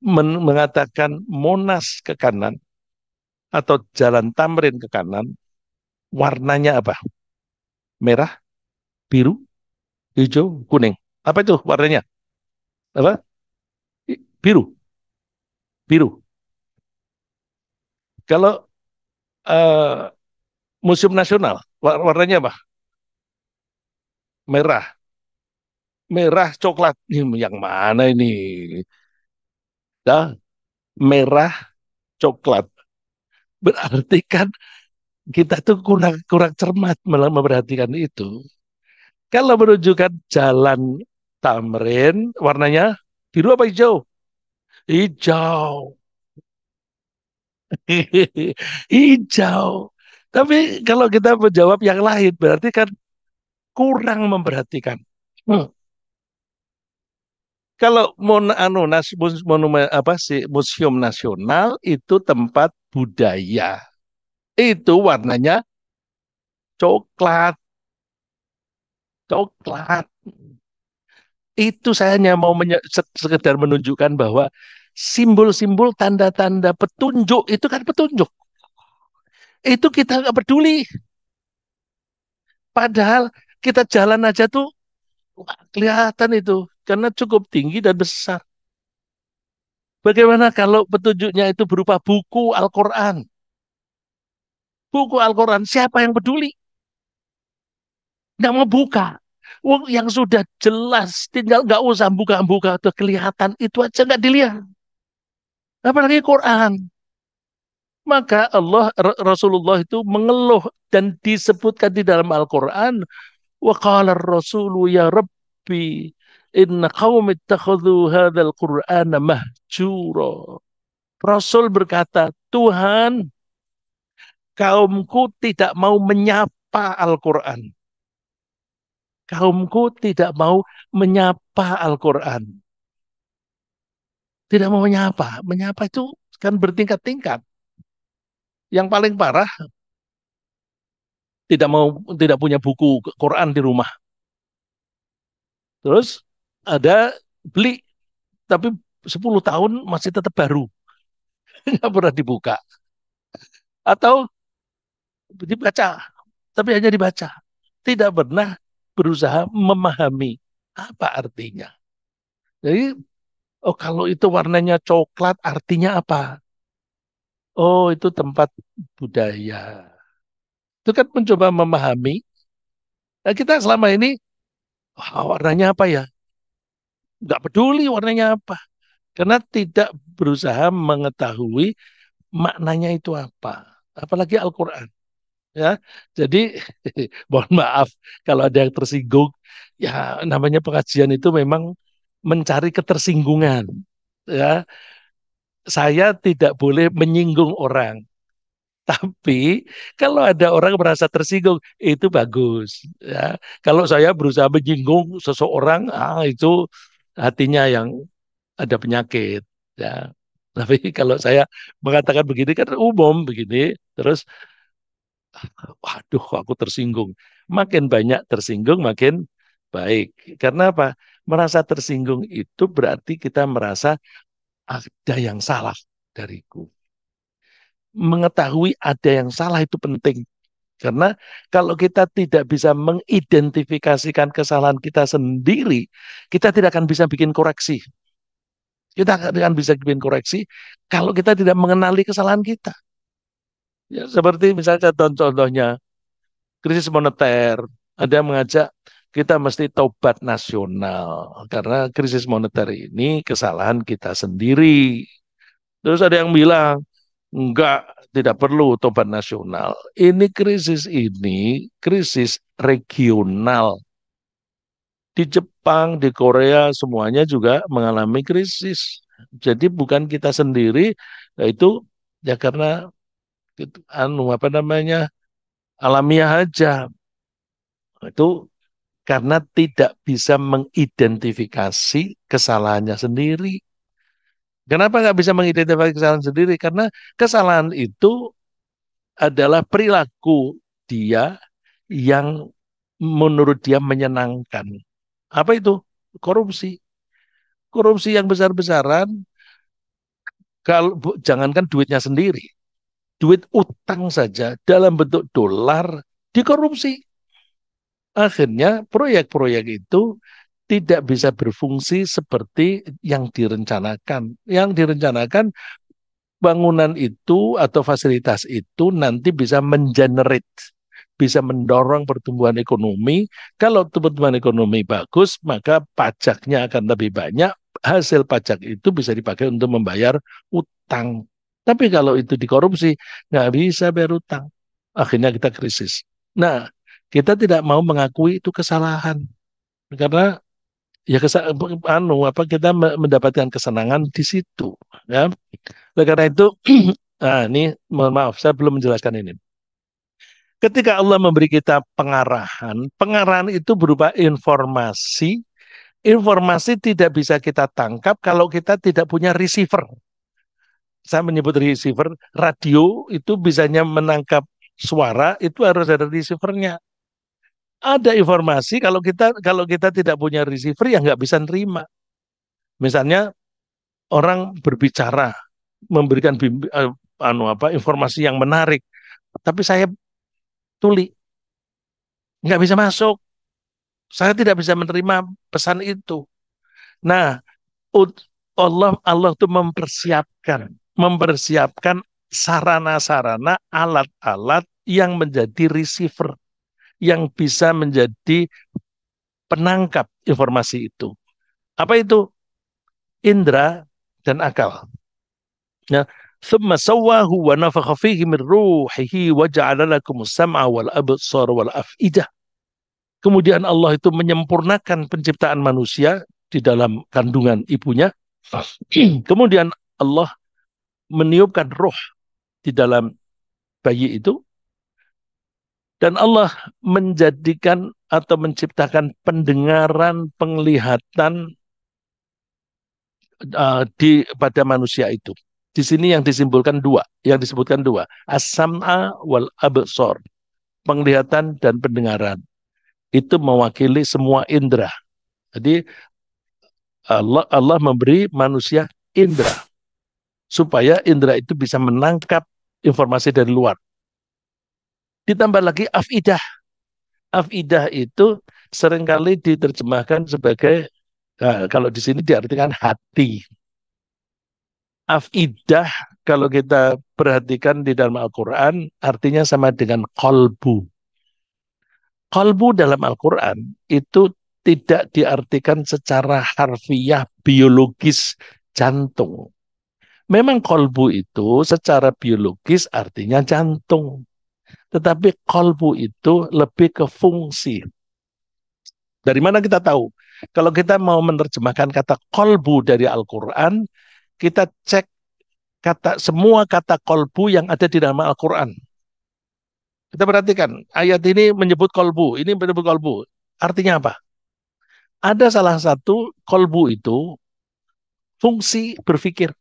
mengatakan Monas ke kanan atau Jalan Tamrin ke kanan, warnanya apa? Merah, biru, hijau, kuning. Apa itu warnanya? Apa? Biru, biru. Kalau uh, Museum Nasional, warnanya apa? Merah, merah, coklat. Ini yang mana ini? Dah, merah, coklat. Berarti kan kita tuh kurang kurang cermat memperhatikan itu. Kalau menunjukkan jalan Tamrin, warnanya biru apa hijau? Hijau. Hijau. Tapi kalau kita menjawab yang lain, berarti kan kurang memperhatikan. Hmm. Kalau monumen apa sih museum nasional itu tempat budaya. Itu warnanya coklat, coklat. Itu saya hanya mau sekedar menunjukkan bahwa simbol-simbol tanda-tanda petunjuk itu kan petunjuk. Itu kita nggak peduli. Padahal kita jalan aja tuh wah, kelihatan itu karena cukup tinggi dan besar. Bagaimana kalau petunjuknya itu berupa buku Al-Quran? Buku Al-Quran, siapa yang peduli? Nggak mau buka. Wong yang sudah jelas, tinggal nggak usah buka-buka, udah kelihatan, itu aja nggak dilihat. Apalagi Quran. Maka Rasulullah itu mengeluh dan disebutkan di dalam Al-Quran, wa qala ar-rasulu ya Rabbi inna qaumi ittakhadhu hadzal Qur'ana mahjura. Rasul berkata, Tuhan, kaumku tidak mau menyapa Al-Quran. Kaumku tidak mau menyapa Al-Quran. Tidak mau menyapa. Menyapa itu kan bertingkat-tingkat. Yang paling parah tidak punya buku Quran di rumah. Terus ada beli tapi 10 tahun masih tetap baru, nggak pernah dibuka. Atau dibaca, tapi hanya dibaca. Tidak pernah berusaha memahami apa artinya. Jadi, oh kalau itu warnanya coklat artinya apa? Oh itu tempat budaya. Itu kan mencoba memahami. Nah, kita selama ini, oh, warnanya apa ya? nggak peduli warnanya apa, karena tidak berusaha mengetahui maknanya itu apa. Apalagi Al-Quran. Ya, jadi mohon maaf kalau ada yang tersinggung. Ya, namanya pengajian itu memang mencari ketersinggungan. Ya, saya tidak boleh menyinggung orang. Tapi kalau ada orang merasa tersinggung, itu bagus. Ya, kalau saya berusaha menyinggung seseorang, itu hatinya yang ada penyakit. Ya, tapi kalau saya mengatakan begini kan umum begini, terus waduh, aku tersinggung. Makin banyak tersinggung, makin baik. Karena apa? Merasa tersinggung itu berarti kita merasa ada yang salah dariku. Mengetahui ada yang salah itu penting. Karena kalau kita tidak bisa mengidentifikasikan kesalahan kita sendiri, kita tidak akan bisa bikin koreksi. Kita tidak akan bisa bikin koreksi kalau kita tidak mengenali kesalahan kita. Ya, seperti misalnya contohnya krisis moneter. Ada yang mengajak kita mesti tobat nasional karena krisis moneter ini kesalahan kita sendiri. Terus ada yang bilang, enggak, tidak perlu tobat nasional. Ini krisis regional. Di Jepang, di Korea, semuanya juga mengalami krisis. Jadi bukan kita sendiri, yaitu ya karena apa namanya alamiah aja. Itu karena tidak bisa mengidentifikasi kesalahannya sendiri. Kenapa nggak bisa mengidentifikasi kesalahan sendiri? Karena kesalahan itu adalah perilaku dia yang menurut dia menyenangkan. Apa itu? Korupsi. Korupsi yang besar-besaran, kalau jangankan duitnya sendiri, duit utang saja dalam bentuk dolar dikorupsi. Akhirnya proyek-proyek itu tidak bisa berfungsi seperti yang direncanakan. Yang direncanakan bangunan itu atau fasilitas itu nanti bisa mengenerate, bisa mendorong pertumbuhan ekonomi. Kalau pertumbuhan ekonomi bagus, maka pajaknya akan lebih banyak. Hasil pajak itu bisa dipakai untuk membayar utang. Tapi kalau itu dikorupsi, nggak bisa bayar utang. Akhirnya kita krisis. Nah, kita tidak mau mengakui itu kesalahan karena ya kita mendapatkan kesenangan di situ, ya. Oleh karena itu, ini mohon maaf, saya belum menjelaskan ini. Ketika Allah memberi kita pengarahan, pengarahan itu berupa informasi. Informasi tidak bisa kita tangkap kalau kita tidak punya receiver. Saya menyebut receiver, radio itu bisanya menangkap suara, itu harus ada receivernya. Ada informasi kalau kita tidak punya receiver ya nggak bisa nerima. Misalnya orang berbicara, memberikan informasi yang menarik, tapi saya tuli, nggak bisa masuk. Saya tidak bisa menerima pesan itu. Nah, Allah tuh mempersiapkan sarana-sarana, alat-alat yang menjadi receiver, yang bisa menjadi penangkap informasi itu. Apa itu? Indra dan akal. Ya. ثم سواه ونفخ فيه من روحه وجعل لكم السمع والأبصار والأفئدة. Kemudian Allah itu menyempurnakan penciptaan manusia di dalam kandungan ibunya. Kemudian Allah meniupkan roh di dalam bayi itu. Dan Allah menjadikan atau menciptakan pendengaran, penglihatan pada manusia itu. Di sini yang disimpulkan dua, yang disebutkan dua, as-sam'a wal absor, penglihatan dan pendengaran. Itu mewakili semua indera. Jadi Allah memberi manusia indera supaya indera itu bisa menangkap informasi dari luar. Ditambah lagi afidah. Afidah itu seringkali diterjemahkan sebagai kalau di sini diartikan hati. Afidah kalau kita perhatikan di dalam Al-Quran artinya sama dengan kolbu. Kolbu dalam Al-Quran itu tidak diartikan secara harfiah biologis jantung. Memang kolbu itu secara biologis artinya jantung. Tetapi kolbu itu lebih ke fungsi. Dari mana kita tahu? Kalau kita mau menerjemahkan kata kolbu dari Al-Quran, kita cek semua kata kolbu yang ada di dalam Al-Quran. Kita perhatikan, ayat ini menyebut kolbu, ini menyebut kolbu. Artinya apa? Ada salah satu kolbu itu fungsi berpikir.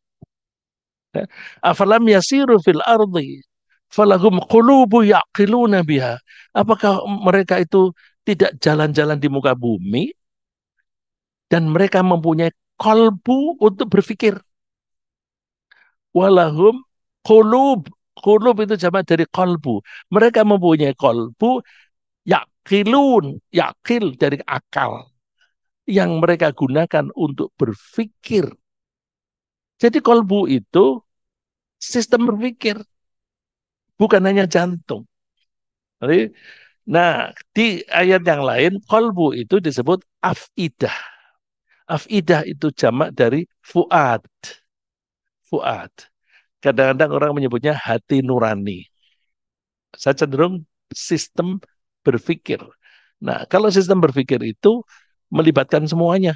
Afalam yasiru fil ardi falahum qulubu yaqiluna biha. Apakah mereka itu tidak jalan-jalan di muka bumi dan mereka mempunyai kolbu untuk berpikir? Walahum qulub. Qulub itu jamak dari kolbu. Mereka mempunyai kolbu yaqilun. Yaqil dari akal. Yang mereka gunakan untuk berpikir. Jadi kolbu itu sistem berpikir. Bukan hanya jantung. Nah, di ayat yang lain, kolbu itu disebut afidah. Afidah itu jamak dari fuad. Fuad. Kadang-kadang orang menyebutnya hati nurani. Saya cenderung sistem berpikir. Nah, kalau sistem berpikir itu melibatkan semuanya.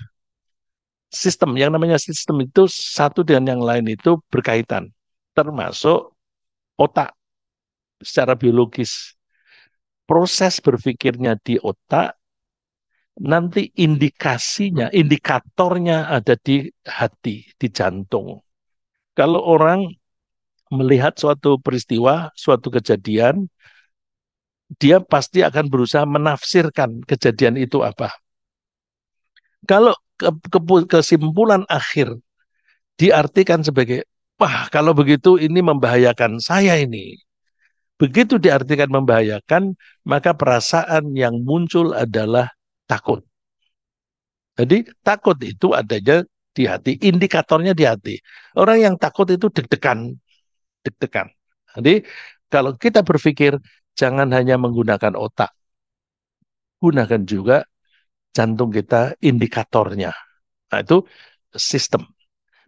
Sistem, yang namanya sistem itu satu dengan yang lain itu berkaitan. Termasuk otak secara biologis. Proses berpikirnya di otak, nanti indikasinya, indikatornya ada di hati, di jantung. Kalau orang melihat suatu peristiwa, suatu kejadian, dia pasti akan berusaha menafsirkan kejadian itu apa. Kalau kesimpulan akhir diartikan sebagai, wah kalau begitu ini membahayakan saya ini. Begitu diartikan membahayakan, maka perasaan yang muncul adalah takut. Jadi takut itu adanya di hati, indikatornya di hati. Orang yang takut itu deg-degan, deg-degan. Jadi kalau kita berpikir jangan hanya menggunakan otak, gunakan juga jantung kita indikatornya. Nah, itu sistem.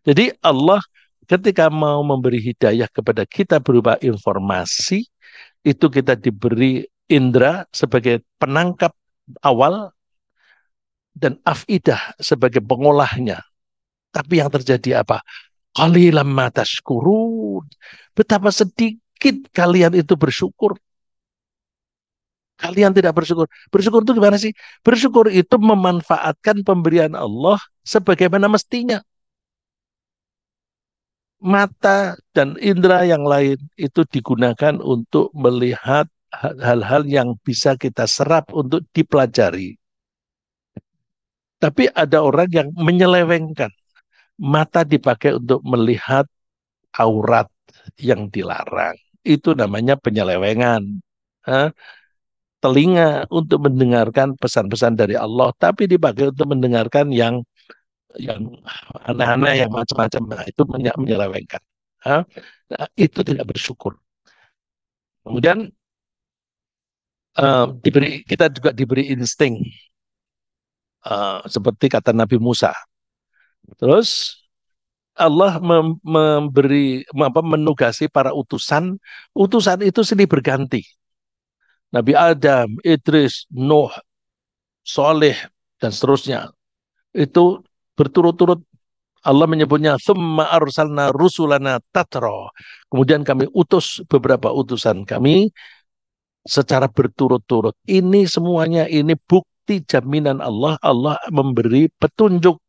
Jadi Allah ketika mau memberi hidayah kepada kita berupa informasi, itu kita diberi indera sebagai penangkap awal dan afidah sebagai pengolahnya. Tapi yang terjadi apa? Qalilan ma tashkurun. Betapa sedikit kalian itu bersyukur. Kalian tidak bersyukur. Bersyukur itu gimana sih? Bersyukur itu memanfaatkan pemberian Allah sebagaimana mestinya. Mata dan indera yang lain itu digunakan untuk melihat hal-hal yang bisa kita serap untuk dipelajari. Tapi ada orang yang menyelewengkan. Mata dipakai untuk melihat aurat yang dilarang. Itu namanya penyelewengan. Telinga untuk mendengarkan pesan-pesan dari Allah, tapi dipakai untuk mendengarkan yang aneh-aneh, yang macam-macam. Nah, itu menyelewengkan. Nah, itu tidak bersyukur. Kemudian kita juga diberi insting, seperti kata Nabi Musa. Terus Allah menugasi para utusan. Utusan itu silih berganti. Nabi Adam, Idris, Nuh, Soleh, dan seterusnya. Itu berturut-turut Allah menyebutnya thumma arsalna rusulana tatra. Kemudian kami utus beberapa utusan kami secara berturut-turut. Ini semuanya ini bukti jaminan Allah. Allah memberi petunjuk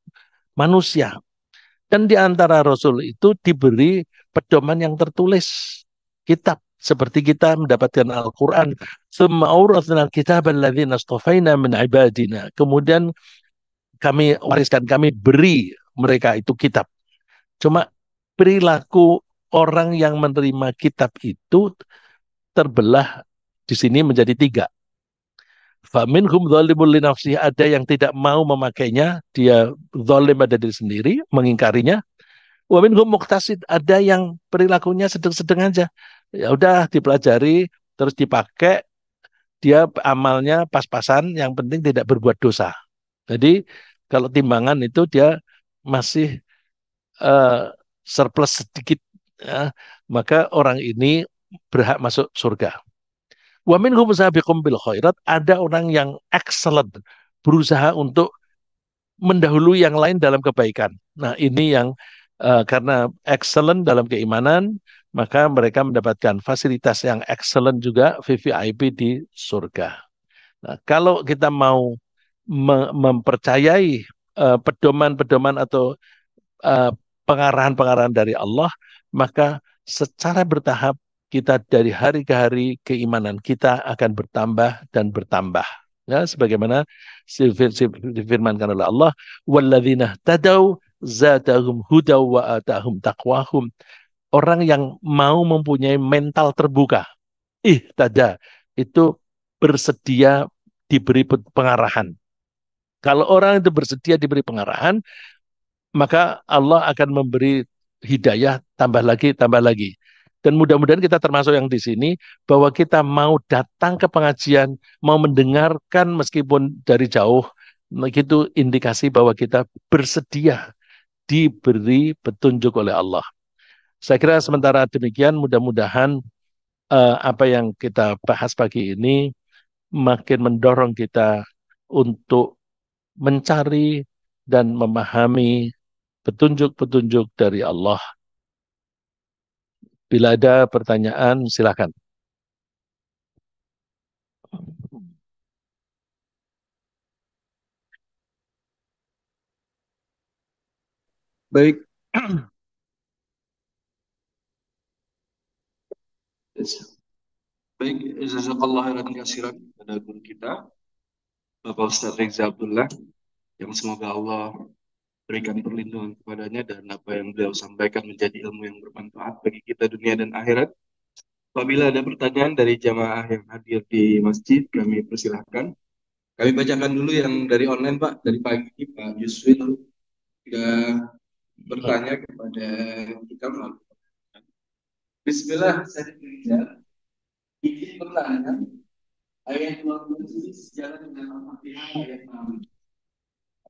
manusia. Dan di antara Rasul itu diberi pedoman yang tertulis. Kitab. Seperti kita mendapatkan Al-Quran. Thumma awrathna al-kitab alladhina astafaina min ibadina. Kemudian kami wariskan, kami beri mereka itu kitab. Cuma perilaku orang yang menerima kitab itu terbelah di sini menjadi tiga. Faminhum dzalimun li nafsihi, ada yang tidak mau memakainya, dia zalim pada diri sendiri, mengingkarinya. Wa minhum muqtasid, ada yang perilakunya sedang-sedang aja. Ya udah dipelajari terus dipakai, dia amalnya pas-pasan, yang penting tidak berbuat dosa. Jadi kalau timbangan itu dia masih eh, surplus sedikit, ya, maka orang ini berhak masuk surga. Wa minhum sabiqum bil khairat, ada orang yang excellent, berusaha untuk mendahului yang lain dalam kebaikan. Nah, ini yang karena excellent dalam keimanan, maka mereka mendapatkan fasilitas yang excellent juga VVIP di surga. Nah, kalau kita mau mempercayai pedoman-pedoman atau eh, pengarahan-pengarahan dari Allah, maka secara bertahap kita dari hari ke hari keimanan kita akan bertambah dan bertambah. Ya, sebagaimana difirmankan oleh Allah, "Walladzina tadau zadahum hudaw wa atahum taqwahum." Orang yang mau mempunyai mental terbuka, tada itu bersedia diberi pengarahan. Kalau orang itu bersedia diberi pengarahan, maka Allah akan memberi hidayah tambah lagi, tambah lagi. Dan mudah-mudahan kita termasuk yang di sini, bahwa kita mau datang ke pengajian, mau mendengarkan meskipun dari jauh, itu indikasi bahwa kita bersedia diberi petunjuk oleh Allah. Saya kira sementara demikian, mudah-mudahan apa yang kita bahas pagi ini makin mendorong kita untuk mencari dan memahami petunjuk-petunjuk dari Allah. Bila ada pertanyaan, silakan. Baik, baik, jazakallah khairan katsiran kepada guru kita, Bapak Ustaz Reza Abdullah, yang semoga Allah berikan perlindungan kepadanya dan apa yang beliau sampaikan menjadi ilmu yang bermanfaat bagi kita dunia dan akhirat. Apabila ada pertanyaan dari jamaah yang hadir di masjid, kami persilahkan. Kami bacakan dulu yang dari online, Pak. Dari pagi, Pak Yuswil sudah bertanya kepada kita melalui. Bismillah, saya Rizal. Izin bertanya, ayat 12 ini sejalan dengan Al-Fatihah ayat 6.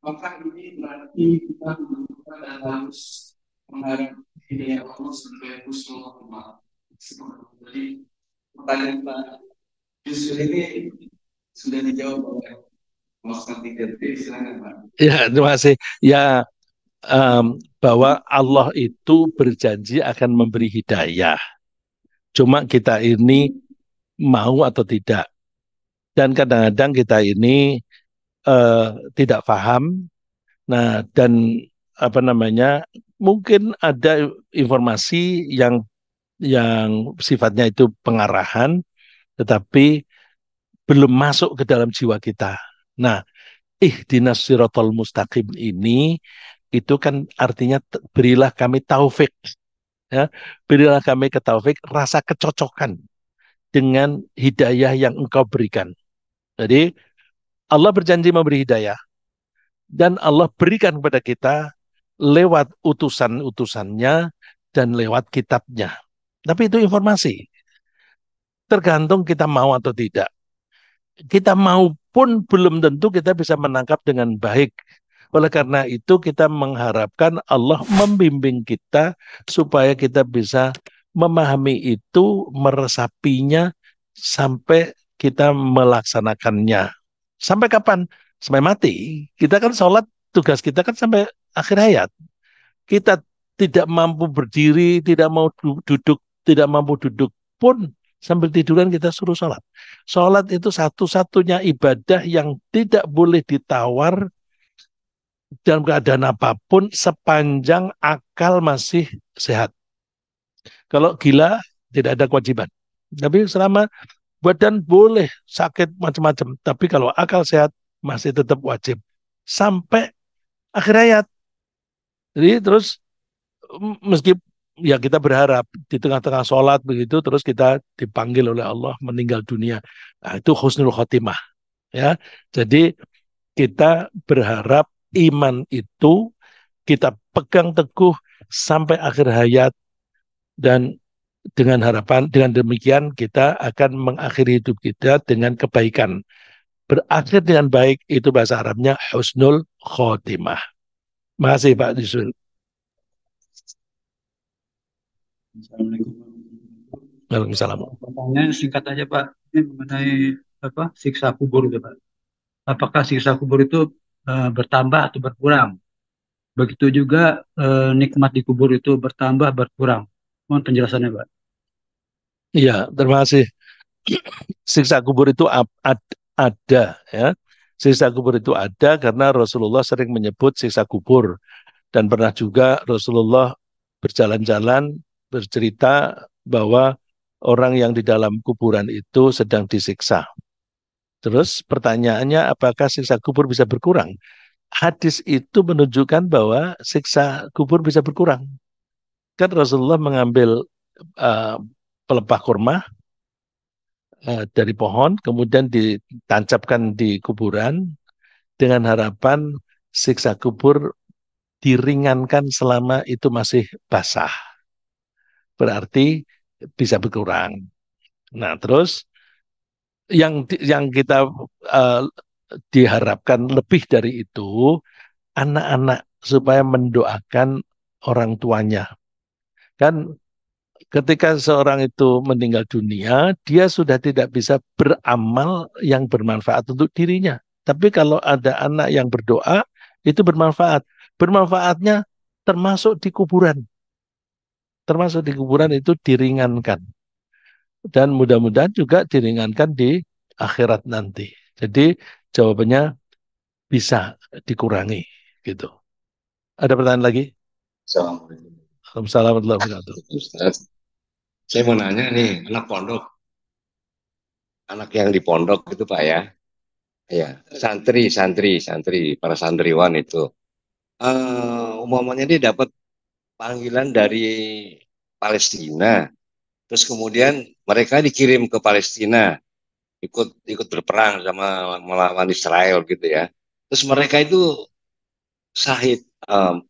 Apakah ini berarti kita membutuhkan dan harus mengharap hidayah Allah sebagai usul Allah? Jadi pertanyaan Pak Yusuf ini sudah dijawab oleh Mas Tiga. Silakan Pak. Ya, terima kasih. Ya, bahwa Allah itu berjanji akan memberi hidayah. Cuma kita ini mau atau tidak. Dan kadang-kadang kita ini tidak paham. Nah, dan apa namanya, mungkin ada informasi yang sifatnya itu pengarahan, tetapi belum masuk ke dalam jiwa kita. Nah, ihdinas siratal mustaqim ini itu kan artinya berilah kami taufik, ya, berilah kami ke taufik, rasa kecocokan dengan hidayah yang engkau berikan. Jadi Allah berjanji memberi hidayah dan Allah berikan kepada kita lewat utusan-utusannya dan lewat kitabnya. Tapi itu informasi, tergantung kita mau atau tidak. Kita mau pun belum tentu kita bisa menangkap dengan baik. Oleh karena itu kita mengharapkan Allah membimbing kita supaya kita bisa memahami itu, meresapinya sampai kita melaksanakannya. Sampai kapan? Sampai mati. Kita kan sholat, tugas kita kan sampai akhir hayat. Kita tidak mampu berdiri, tidak mau duduk, tidak mampu duduk pun sambil tiduran kita suruh sholat. Sholat itu satu-satunya ibadah yang tidak boleh ditawar dalam keadaan apapun sepanjang akal masih sehat. Kalau gila tidak ada kewajiban. Tapi selama badan boleh sakit macam-macam, tapi kalau akal sehat masih tetap wajib sampai akhir hayat. Jadi terus meski ya kita berharap di tengah-tengah sholat begitu terus kita dipanggil oleh Allah meninggal dunia. Nah, itu husnul khotimah, ya. Jadi kita berharap iman itu kita pegang teguh sampai akhir hayat, dan dengan harapan dengan demikian kita akan mengakhiri hidup kita dengan kebaikan, berakhir dengan baik, itu bahasa Arabnya husnul khotimah. Makasih Pak Yusuf. Assalamualaikum. Waalaikumsalam. Pertanyaan singkat aja Pak, ini mengenai apa siksa kubur itu Pak. Apakah siksa kubur itu bertambah atau berkurang? Begitu juga nikmat di kubur itu bertambah berkurang. Mohon penjelasannya Pak. Iya, terima kasih. Siksa kubur itu ada ya. Siksa kubur itu ada karena Rasulullah sering menyebut siksa kubur dan pernah juga Rasulullah berjalan-jalan bercerita bahwa orang yang di dalam kuburan itu sedang disiksa. Terus pertanyaannya apakah siksa kubur bisa berkurang? Hadis itu menunjukkan bahwa siksa kubur bisa berkurang. Kan Rasulullah mengambil uh, pelepah kurma dari pohon, kemudian ditancapkan di kuburan dengan harapan siksa kubur diringankan selama itu masih basah. Berarti bisa berkurang. Nah, terus yang kita uh, diharapkan lebih dari itu, anak-anak supaya mendoakan orang tuanya. Kan ketika seorang itu meninggal dunia, dia sudah tidak bisa beramal yang bermanfaat untuk dirinya. Tapi kalau ada anak yang berdoa, itu bermanfaat. Bermanfaatnya termasuk di kuburan. Termasuk di kuburan itu diringankan. Dan mudah-mudahan juga diringankan di akhirat nanti. Jadi jawabannya bisa dikurangi. Gitu. Ada pertanyaan lagi? Assalamualaikum. Waalaikumsalam warahmatullahi wabarakatuh. Ustaz, saya mau nanya nih, anak yang di pondok itu Pak ya, ya santri, para santriwan itu, umpamanya dia dapat panggilan dari Palestina, terus kemudian mereka dikirim ke Palestina, ikut berperang sama melawan Israel gitu ya, terus mereka itu syahid,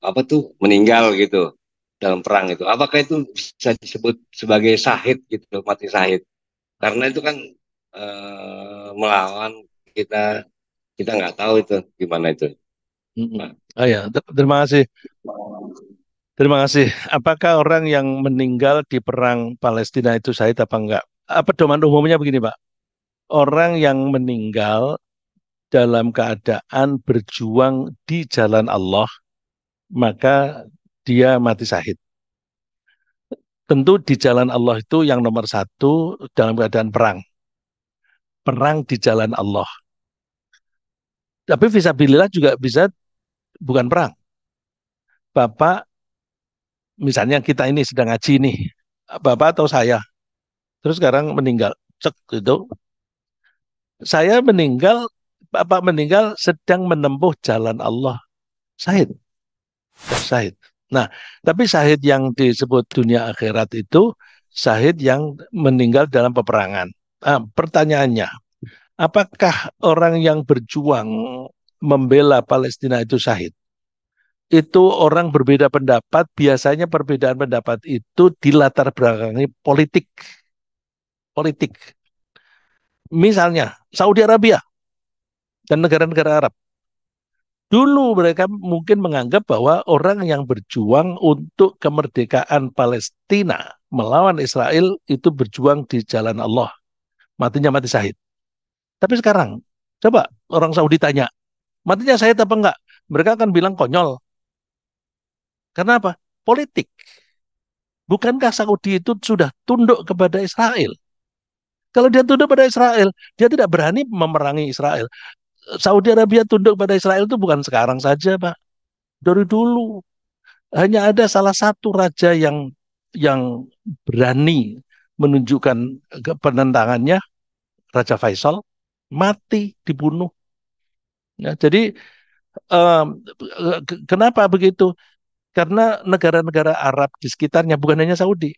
apa tuh meninggal gitu dalam perang itu, apakah itu bisa disebut sebagai syahid gitu, mati syahid? Karena itu kan melawan kita kita nggak tahu itu gimana itu. Nah, Oh ya, terima kasih. Terima kasih. Apakah orang yang meninggal di perang Palestina itu syahid apa enggak? Pedoman umumnya begini, Pak. Orang yang meninggal dalam keadaan berjuang di jalan Allah, maka dia mati syahid. Tentu di jalan Allah itu yang nomor satu dalam keadaan perang. Perang di jalan Allah. Tapi visabilillah juga bisa bukan perang. Bapak, misalnya kita ini sedang ngaji nih, Bapak atau saya, terus sekarang meninggal, cek gitu. Saya meninggal, Bapak meninggal sedang menempuh jalan Allah. Syahid. Syahid. Nah, tapi syahid yang disebut dunia akhirat itu syahid yang meninggal dalam peperangan. Pertanyaannya, apakah orang yang berjuang membela Palestina itu syahid? Itu orang berbeda pendapat, biasanya perbedaan pendapat itu dilatar belakangi politik. Politik. Misalnya, Saudi Arabia dan negara-negara Arab. Dulu mereka mungkin menganggap bahwa orang yang berjuang untuk kemerdekaan Palestina melawan Israel itu berjuang di jalan Allah. Matinya mati syahid. Tapi sekarang, coba orang Saudi tanya, matinya syahid apa enggak? Mereka akan bilang konyol. Karena apa? Politik. Bukankah Saudi itu sudah tunduk kepada Israel? Kalau dia tunduk pada Israel, dia tidak berani memerangi Israel. Saudi Arabia tunduk pada Israel itu bukan sekarang saja, Pak. Dari dulu. Hanya ada salah satu raja yang berani menunjukkan penentangannya, Raja Faisal, mati dibunuh. Ya, jadi kenapa begitu? Karena negara-negara Arab di sekitarnya bukan hanya Saudi,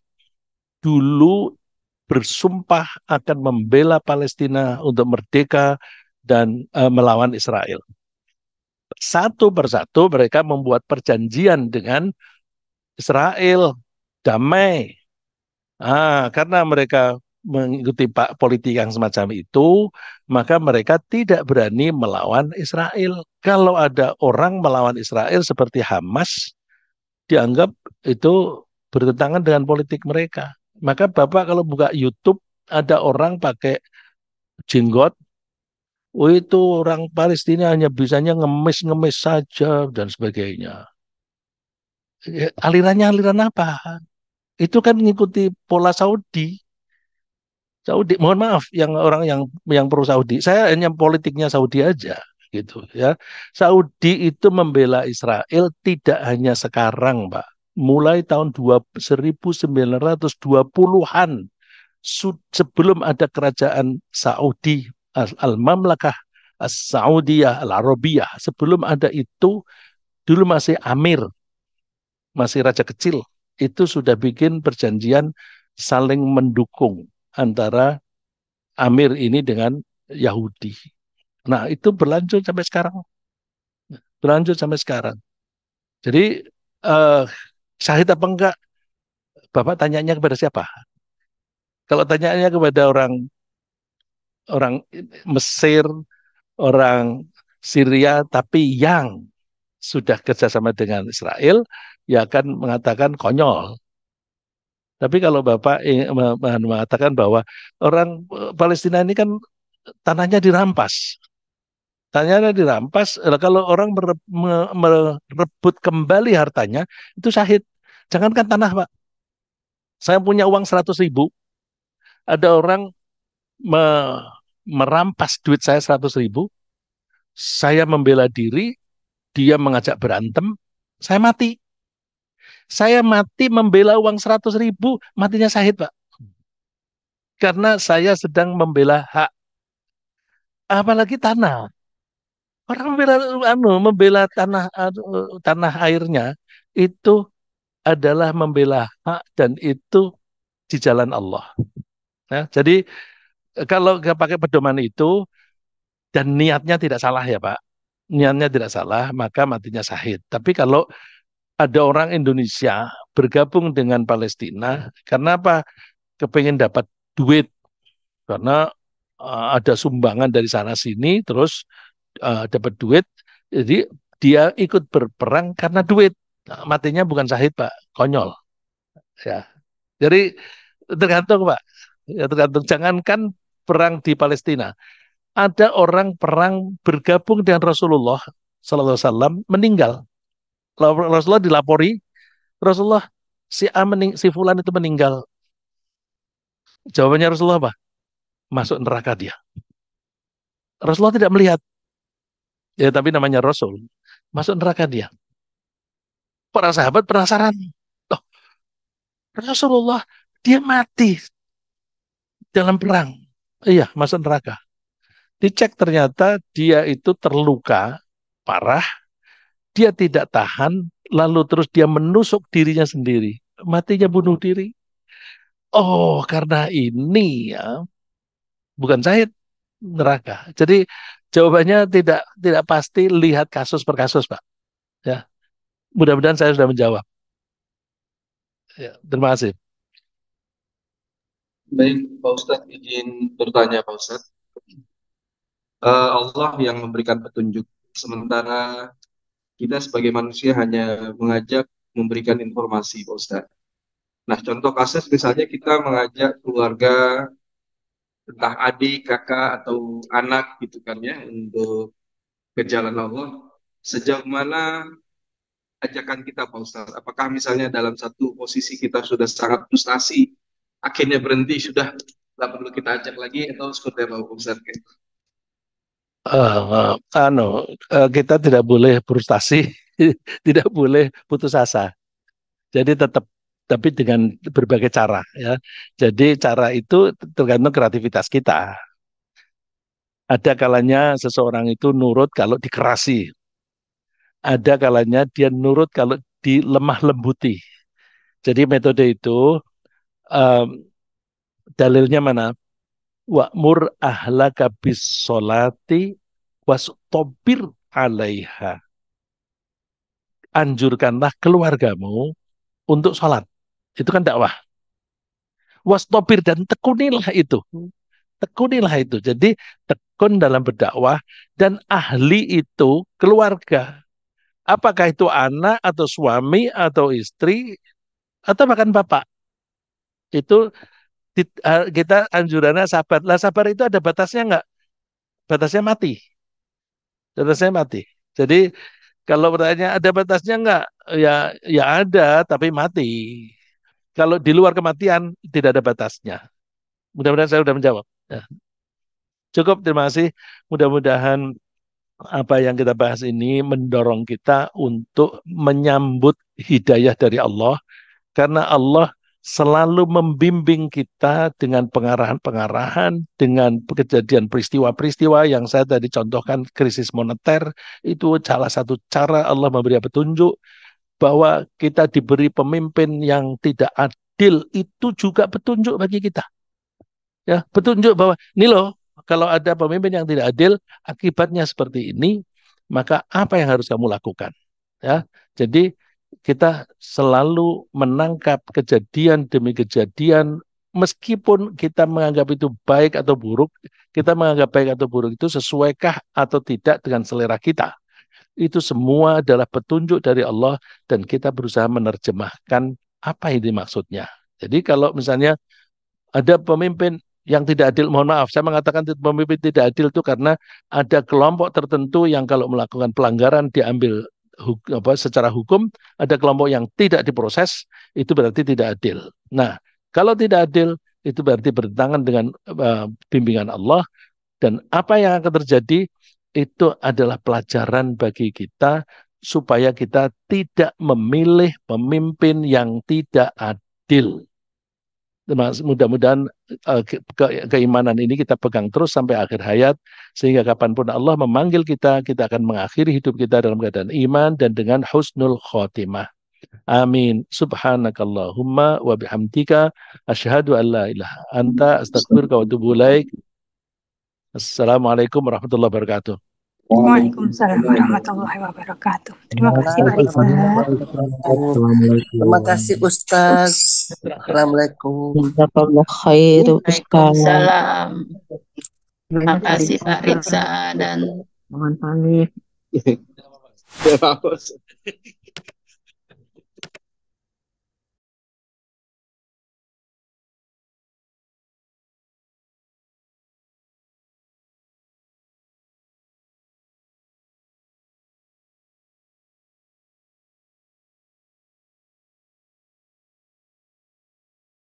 dulu bersumpah akan membela Palestina untuk merdeka dan melawan Israel. Satu persatu mereka membuat perjanjian dengan Israel, damai. Karena mereka mengikuti politik yang semacam itu, maka mereka tidak berani melawan Israel. Kalau ada orang melawan Israel seperti Hamas, dianggap itu bertentangan dengan politik mereka. Maka Bapak kalau buka YouTube, ada orang pakai jenggot, oh itu orang Palestina hanya bisanya ngemis-ngemis saja dan sebagainya. Alirannya aliran apa? Itu kan mengikuti pola Saudi. Saudi, mohon maaf, yang orang yang pro Saudi, saya hanya politiknya Saudi aja, gitu ya. Saudi itu membela Israel tidak hanya sekarang, Pak. Mulai tahun 1920-an, sebelum ada kerajaan Saudi, Al-Mamlakah As-Saudiyah Al-Arabiyah, sebelum ada itu, dulu masih Amir, masih raja kecil, itu sudah bikin perjanjian saling mendukung antara Amir ini dengan Yahudi. Nah, itu berlanjut sampai sekarang. Berlanjut sampai sekarang. Jadi, eh, syahid apa enggak? Bapak tanyanya kepada siapa? Kalau tanyanya kepada orang orang Mesir, orang Syria, tapi yang sudah kerjasama dengan Israel, ya akan mengatakan konyol. Tapi kalau Bapak mengatakan bahwa orang Palestina ini kan tanahnya dirampas. Tanahnya dirampas, kalau orang merebut kembali hartanya, itu syahid. Jangankan tanah, Pak. Saya punya uang 100.000, ada orang merampas duit saya 100.000, saya membela diri, dia mengajak berantem, saya mati. Saya mati membela uang 100.000, matinya syahid, Pak. Karena saya sedang membela hak. Apalagi tanah. Orang membela tanah airnya itu adalah membela hak dan itu di jalan Allah. Ya, jadi kalau nggak pakai pedoman itu dan niatnya tidak salah ya Pak, niatnya tidak salah maka matinya syahid. Tapi kalau ada orang Indonesia bergabung dengan Palestina karena apa? Kepengen dapat duit karena ada sumbangan dari sana sini terus dapat duit, jadi dia ikut berperang karena duit. Nah, matinya bukan syahid Pak, konyol. Ya, jadi tergantung Pak. Ya, tergantung. Jangankan perang di Palestina, ada orang perang bergabung dengan Rasulullah Sallallahu Alaihi Wasallam meninggal. Rasulullah dilapori, Rasulullah si Fulan itu meninggal. Jawabannya Rasulullah apa? Masuk neraka dia. Rasulullah tidak melihat, ya tapi namanya Rasul. Masuk neraka dia. Para sahabat penasaran. Loh, Rasulullah dia mati dalam perang. Iya, masuk neraka. Dicek ternyata dia itu terluka parah, dia tidak tahan, lalu terus dia menusuk dirinya sendiri. Matinya bunuh diri. Oh, karena ini ya, bukan syahid, neraka. Jadi jawabannya tidak pasti, lihat kasus per kasus, Pak. Ya, mudah-mudahan saya sudah menjawab. Ya, terima kasih. Baik, Pak Ustadz, izin bertanya, Pak Ustadz. Allah yang memberikan petunjuk, sementara kita sebagai manusia hanya mengajak, memberikan informasi, Pak Ustadz. Nah, contoh kasus misalnya kita mengajak keluarga, entah adik, kakak, atau anak gitu kan ya, untuk ke jalan Allah. Sejauh mana ajakan kita, Pak Ustadz? Apakah misalnya dalam satu posisi kita sudah sangat frustasi, akhirnya berhenti, sudah tidak perlu kita ajak lagi, atau seperti apa, Pak Ustadz? Eh, eh, anu, kita tidak boleh frustasi, tidak boleh putus asa. Jadi tetap, tapi dengan berbagai cara ya. Jadi cara itu tergantung kreativitas kita. Ada kalanya seseorang itu nurut kalau dikerasi. Ada kalanya dia nurut kalau dilemah lembuti. Jadi metode itu um, dalilnya mana? Wa'mur ahlaka bis solati wastobir alaiha. Anjurkanlah keluargamu untuk sholat. Itu kan dakwah. Wastobir, dan tekunilah itu. Tekunilah itu. Jadi tekun dalam berdakwah, dan ahli itu keluarga. Apakah itu anak atau suami atau istri atau bahkan bapak. Itu kita anjurannya sabar. Lah sabar itu ada batasnya nggak? Batasnya mati. Batasnya mati. Jadi kalau pertanyaannya ada batasnya nggak? Ya, ya ada, tapi mati. Kalau di luar kematian tidak ada batasnya. Mudah-mudahan saya sudah menjawab. Ya. Cukup, terima kasih. Mudah-mudahan apa yang kita bahas ini mendorong kita untuk menyambut hidayah dari Allah, karena Allah selalu membimbing kita dengan pengarahan-pengarahan, dengan kejadian peristiwa-peristiwa yang saya tadi contohkan, krisis moneter, itu salah satu cara Allah memberi petunjuk bahwa kita diberi pemimpin yang tidak adil, itu juga petunjuk bagi kita. Ya, petunjuk bahwa ini loh, kalau ada pemimpin yang tidak adil, akibatnya seperti ini, maka apa yang harus kamu lakukan? Ya, jadi kita selalu menangkap kejadian demi kejadian, meskipun kita menganggap itu baik atau buruk, kita menganggap baik atau buruk itu sesuaikah atau tidak dengan selera kita. Itu semua adalah petunjuk dari Allah, dan kita berusaha menerjemahkan apa ini maksudnya. Jadi kalau misalnya ada pemimpin yang tidak adil, mohon maaf, saya mengatakan pemimpin tidak adil itu karena ada kelompok tertentu yang kalau melakukan pelanggaran diambil secara hukum, ada kelompok yang tidak diproses, itu berarti tidak adil. Nah, kalau tidak adil, itu berarti bertentangan dengan bimbingan Allah, dan apa yang akan terjadi, itu adalah pelajaran bagi kita, supaya kita tidak memilih pemimpin yang tidak adil. Mudah-mudahan keimanan ini kita pegang terus sampai akhir hayat, sehingga kapanpun Allah memanggil kita, kita akan mengakhiri hidup kita dalam keadaan iman dan dengan husnul khotimah. Amin. Subhanakallahumma wa bihamdika asyhadu an la ilaha anta astaghfiruka wa atubu ilaik. Assalamualaikum warahmatullahi wabarakatuh. Waalaikumsalam warahmatullahi wabarakatuh. Terima kasih Pak Rizal. Terima kasih Ustaz. Assalamualaikum. Jazakallah khair Ustaz. Waalaikumsalam. Terima kasih Pak Rizal dan Mohon pamit.